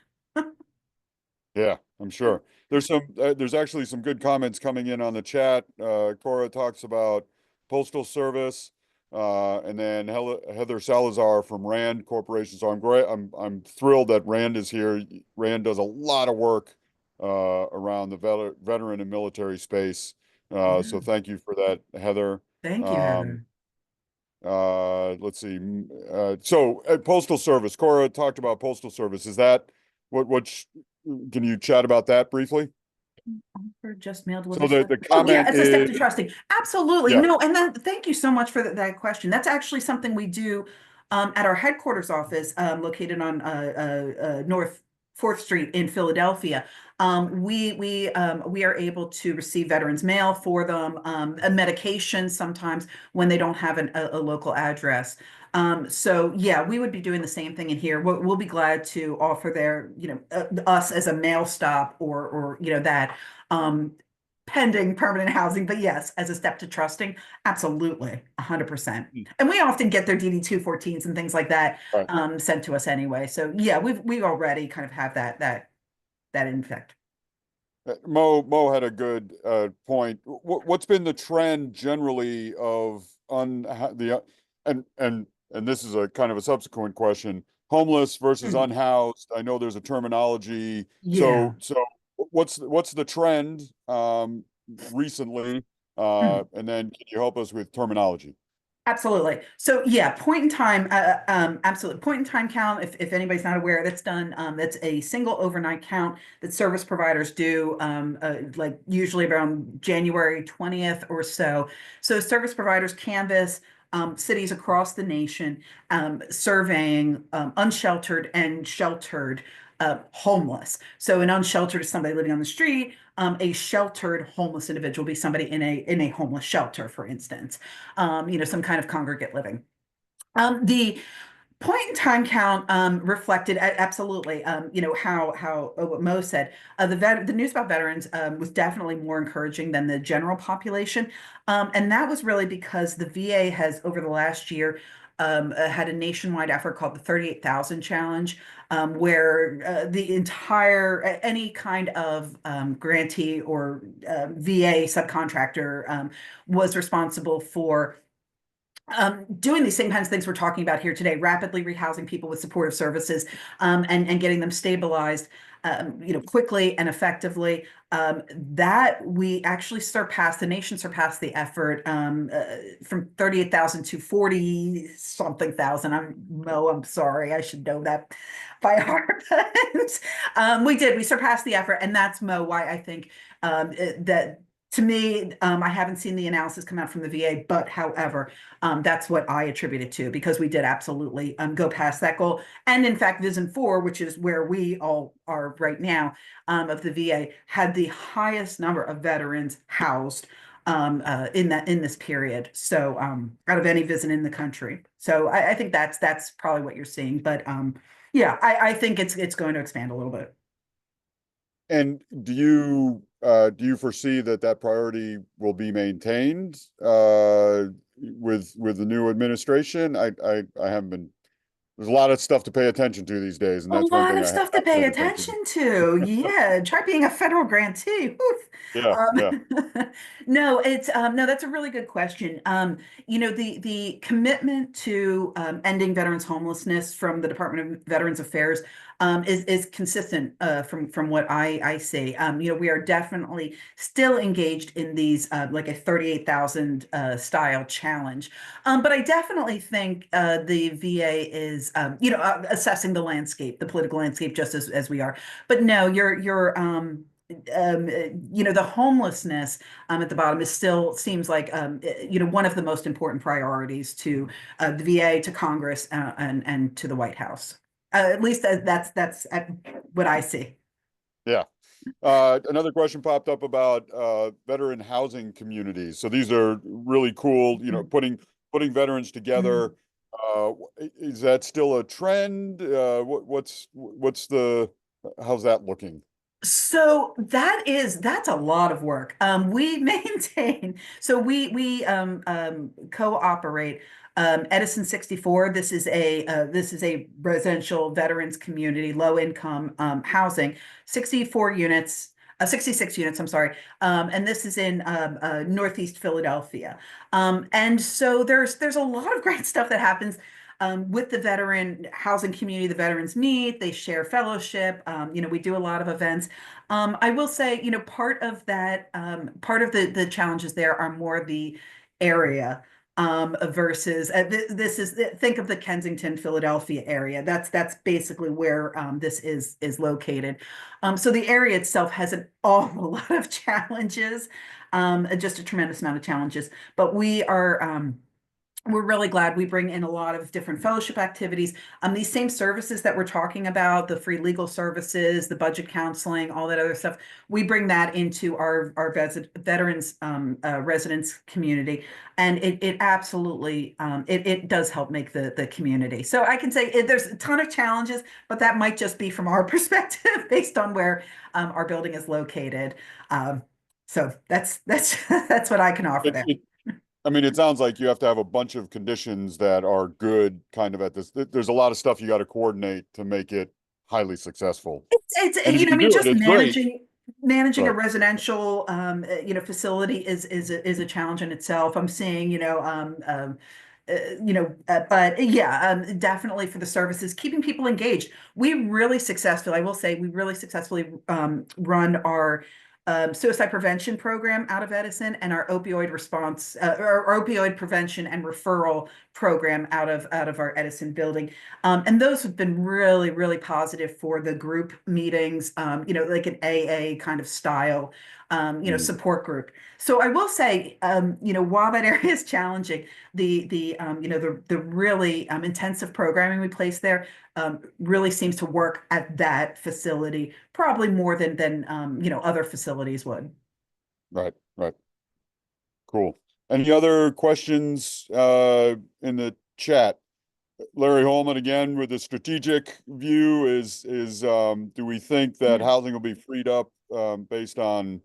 A: Yeah, I'm sure. There's actually some good comments coming in on the chat. Cora talks about Postal Service, and then Heather Salazar from Rand Corporation. So I'm thrilled that Rand is here. Rand does a lot of work around the veteran and military space.
C: Yeah.
A: So thank you for that, Heather.
C: Thank you,
A: Um,
C: Heather.
A: let's see. So Postal Service, Cora talked about Postal Service. Is that can you chat about that briefly?
C: Offer just mailed
A: So
C: delivered.
A: the
C: Oh yeah,
A: comment
C: as a step to
A: is,
C: trusting. Absolutely.
A: yeah,
C: No, and then thank you so much for that question. That's actually something we do at our headquarters office, located on North 4th Street in Philadelphia. We are able to receive veterans mail for them, a medication sometimes when they don't have a local address. So yeah, we would be doing the same thing in here. We'll be glad to offer their, you know, us as a mail stop or you know, that um, pending permanent housing. But yes, as a step to trusting, absolutely, 100%. And we often get their DD-214s and things like that
A: right.
C: sent to us anyway. So yeah, we already kind of have that in effect.
A: Mo had a good point. What's been the trend generally of and this is a kind of a subsequent question, homeless versus
C: Hmm.
A: unhoused? I know there's a terminology.
C: Yeah.
A: So what's the trend recently?
C: Hmm.
A: And then can you help us with terminology?
C: Absolutely. So yeah, point in time, absolutely. Point in time count, if anybody's not aware, that's done, that's a single overnight count that service providers do, like usually around January 20th or so. So service providers canvass cities across the nation, surveying unsheltered and sheltered homeless. So an unsheltered is somebody living on the street. A sheltered homeless individual will be somebody in a homeless shelter, for instance, you know, some kind of congregate living. The point in time count reflected absolutely, you know, how what Mo said. The news about veterans was definitely more encouraging than the general population, and that was really because the VA has over the last year had a nationwide effort called the 38,000 Challenge, where the entire, any kind of grantee or VA subcontractor was responsible for doing these same kinds of things we're talking about here today, rapidly rehousing people with supportive services, and getting them stabilized, quickly and effectively. That we actually surpassed, the nation surpassed the effort from 38,000 to 40 something thousand. I'm sorry, I should know that by heart. But we surpassed the effort, and that's why I think that, to me, I haven't seen the analysis come out from the VA, but however, that's what I attribute it to, because we did absolutely go past that goal. And in fact, Vision 4, which is where we all are right now, of the VA, had the highest number of veterans housed in this period. So out of any visit in the country. So I think that's probably what you're seeing. But yeah, I think it's going to expand a little bit.
A: And do you foresee that priority will be maintained with the new administration? I haven't been. There's a lot of stuff to pay attention to these days, and
C: A
A: that's one
C: lot
A: thing
C: of
A: I
C: stuff to
A: have
C: pay
A: paid
C: attention to. Yeah, try being a federal grantee. Oof.
A: Yeah, yeah.
C: No, that's a really good question. The commitment to ending veterans homelessness from the Department of Veterans Affairs is consistent from what I see. We are definitely still engaged in these like a 38,000 style challenge. But I definitely think the VA is assessing the landscape, the political landscape, just as we are. But no, the homelessness at the bottom still seems like one of the most important priorities to the VA, to Congress, and to the White House. At least that's what I see.
A: Yeah. Another question popped up about veteran housing communities. So these are really cool, putting veterans together. Is that still a trend? How's that looking?
C: So that's a lot of work. We maintain, so we cooperate Edison 64. This is a residential veterans community, low income housing, 64 units. 66 units, I'm sorry. And this is in Northeast Philadelphia. And so there's a lot of great stuff that happens with the veteran housing community. The veterans meet, they share fellowship. We do a lot of events. I will say, part of that, part of the challenges there are more the area versus think of the Kensington, Philadelphia area. That's basically where this is located. So the area itself has an awful lot of challenges, just a tremendous amount of challenges. But we're really glad we bring in a lot of different fellowship activities. These same services that we're talking about, the free legal services, the budget counseling, all that other stuff, we bring that into our veterans residence community. And it absolutely, it does help make the community. So I can say there's a ton of challenges, but that might just be from our perspective based on where our building is located. So that's what I can offer there.
A: It sounds like you have to have a bunch of conditions that are good kind of at this. There's a lot of stuff you got to coordinate to make it highly successful.
C: It's just managing a residential facility is a challenge in itself. I'm seeing, but yeah, definitely for the services, keeping people engaged. I will say, we really successfully run our suicide prevention program out of Edison, and our opioid response, or opioid prevention and referral program out of our Edison building. And those have been really, really positive for the group meetings, like an AA kind of style, support group. So I will say, while that area is challenging, the really intensive programming we place there really seems to work at that facility, probably more than other facilities would.
A: Right. Cool. Any other questions in the chat? Larry Holman again with the strategic view is do we think that housing will be freed up based on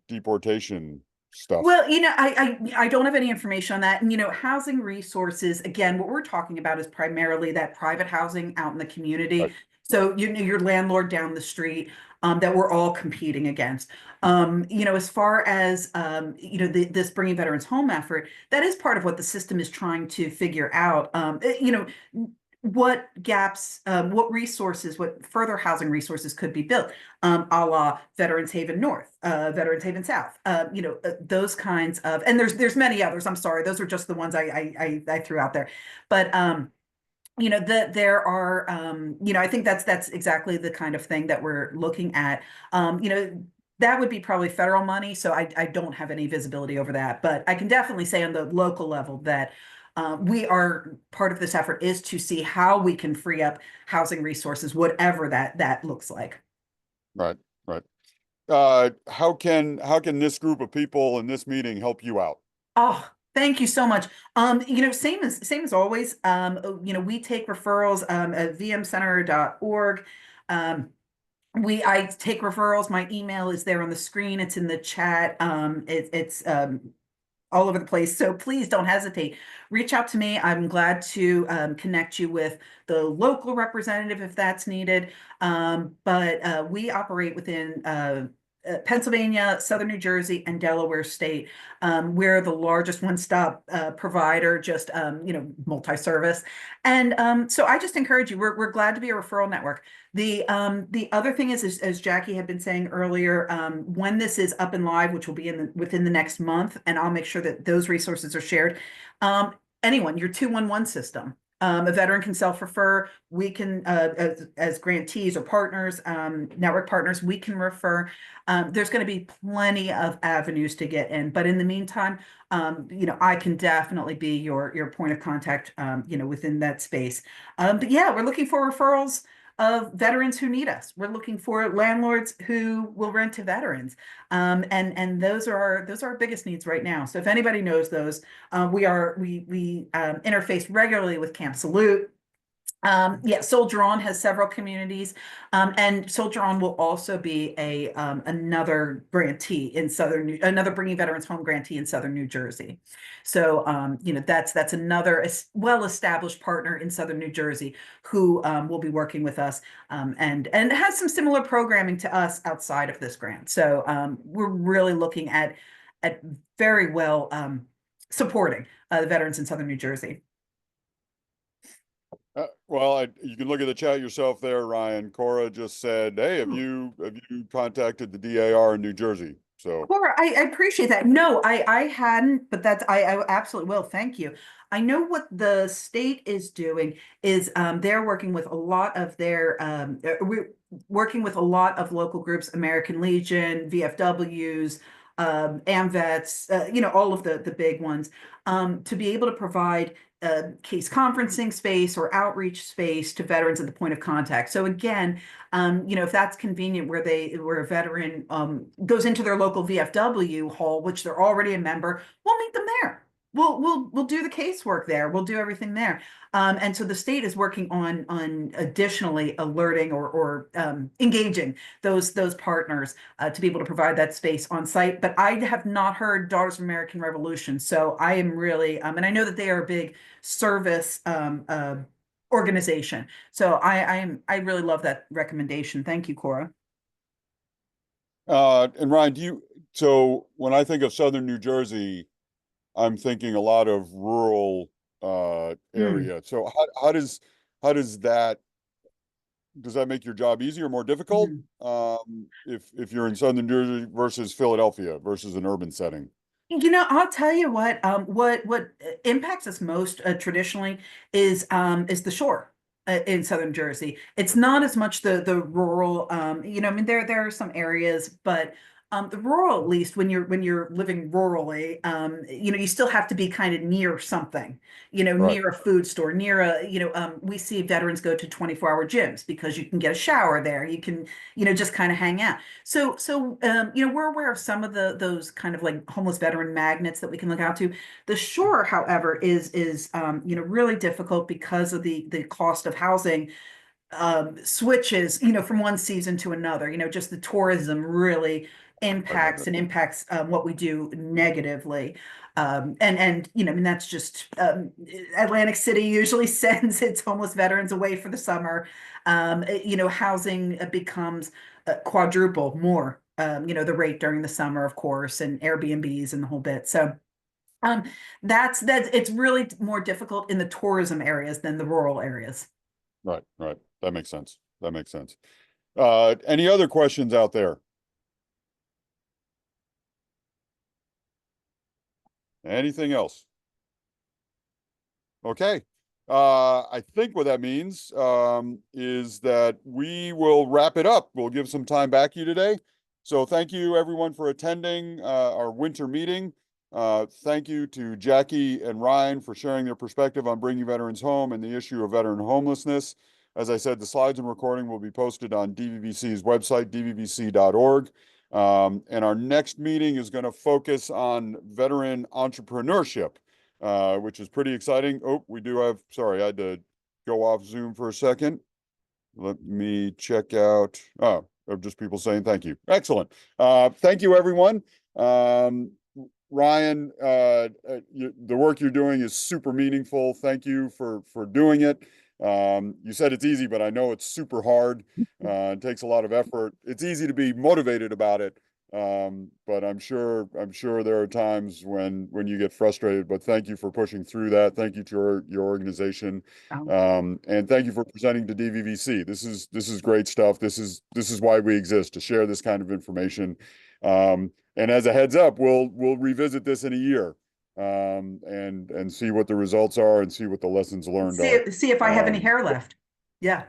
A: deportation stuff?
C: Well, I don't have any information on that. And, housing resources, again, what we're talking about is primarily that private housing out in the
A: Right.
C: community. So, your landlord down the street, that we're all competing against. As far as, this Bringing Veterans Home effort, that is part of what the system is trying to figure out. What gaps, what resources, what further housing resources could be built, a la Veterans Haven North, Veterans Haven South, those kinds of, and there's many others. I'm sorry, those are just the ones I threw out there, but there are, I think that's exactly the kind of thing that we're looking at. That would be probably federal money, so I don't have any visibility over that, but I can definitely say on the local level that we are part of this effort is to see how we can free up housing resources, whatever that looks like.
A: Right, right. How can this group of people in this meeting help you out?
C: Oh, thank you so much. Same as always. We take referrals at vmcenter.org. I take referrals. My email is there on the screen. It's in the chat. It's all over the place. So please don't hesitate. Reach out to me. I'm glad to connect you with the local representative if that's needed. But we operate within Pennsylvania, Southern New Jersey, and Delaware State. We're the largest one-stop provider, just multi-service. And so I just encourage you. We're glad to be a referral network. The other thing is, as Jackie had been saying earlier, when this is up and live, which will be within the next month, and I'll make sure that those resources are shared. Anyone, your 211 system. A veteran can self-refer. We can, as grantees or partners, network partners, we can refer. There's going to be plenty of avenues to get in. But in the meantime, I can definitely be your point of contact, within that space. But yeah, we're looking for referrals of veterans who need us. We're looking for landlords who will rent to veterans. And those are our biggest needs right now. So if anybody knows those, we interface regularly with Camp Salute. Soldier On has several communities, and Soldier On will also be another grantee in another Bringing Veterans Home grantee in Southern New Jersey. So that's another well-established partner in Southern New Jersey who will be working with us, and has some similar programming to us outside of this grant. So we're really looking at very well supporting the veterans in Southern New Jersey.
A: You can look at the chat yourself there, Ryan. Cora just said, "Hey, have you contacted the DAR in New Jersey?" So,
C: Cora, I appreciate that. No, I hadn't, but I absolutely will. Thank you. I know what the state is doing is they're working with a lot of we're working with a lot of local groups, American Legion, VFWs, AMVETS, all of the big ones, to be able to provide case conferencing space or outreach space to veterans at the point of contact. So again, if that's convenient where a veteran goes into their local VFW hall, which they're already a member, we'll meet them there. We'll do the casework there. We'll do everything there. And so the state is working on additionally alerting or engaging those partners to be able to provide that space on site. But I have not heard Daughters of American Revolution. So I am really, and I know that they are a big service organization. So I really love that recommendation. Thank you, Cora.
A: and Ryan, so when I think of Southern New Jersey, I'm thinking a lot of rural area. So does that make your job easier or more difficult? If you're in Southern New Jersey versus Philadelphia versus an urban setting?
C: I'll tell you what impacts us most traditionally is the shore in Southern Jersey. It's not as much the rural, there are some areas, but the rural, at least when you're living rurally, you still have to be kind of near something,
A: Right.
C: near a food store, near we see veterans go to 24-hour gyms because you can get a shower there. You can, just kind of hang out. So, we're aware of some of those kind of like homeless veteran magnets that we can look out to. The shore, however, is really difficult because of the cost of housing switches, from one season to another, just the tourism really impacts and impacts what we do negatively. And you know, I mean, that's just Atlantic City usually sends its homeless veterans away for the summer. You know, housing becomes quadruple more, you know, the rate during the summer, of course, and Airbnbs and the whole bit. So that's it's really more difficult in the tourism areas than the rural areas.
A: Right, right. That makes sense. That makes sense. Any other questions out there? Anything else? Okay. I think what that means is that we will wrap it up. We'll give some time back to you today. So thank you everyone for attending our winter meeting. Thank you to Jackie and Ryan for sharing their perspective on bringing veterans home and the issue of veteran homelessness. As I said, the slides and recording will be posted on DVVC's website, dvvc.org. And our next meeting is going to focus on veteran entrepreneurship, which is pretty exciting. Oh, we do have, sorry, I had to go off Zoom for a second. Let me check out, oh, just people saying thank you. Excellent. Thank you, everyone. Ryan, the work you're doing is super meaningful. Thank you for doing it. You said it's easy, but I know it's super hard. It takes a lot of effort. It's easy to be motivated about it. But I'm sure there are times when you get frustrated, but thank you for pushing through that. Thank you to your organization. And thank you for presenting to DVVC. This is great stuff. This is why we exist, to share this kind of information. And as a heads up, we'll revisit this in a year, and see what the results are and see what the lessons learned are.
C: See if I have any hair left. Yeah.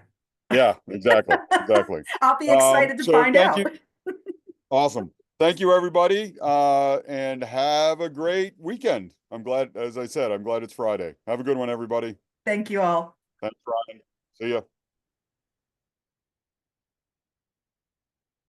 A: Yeah, exactly. Exactly.
C: I'll be excited to find
A: thank
C: out.
A: you. Awesome. Thank you, everybody. And have a great weekend. I'm glad, as I said, I'm glad it's Friday. Have a good one, everybody.
C: Thank you all.
A: Thanks, Ryan. See ya.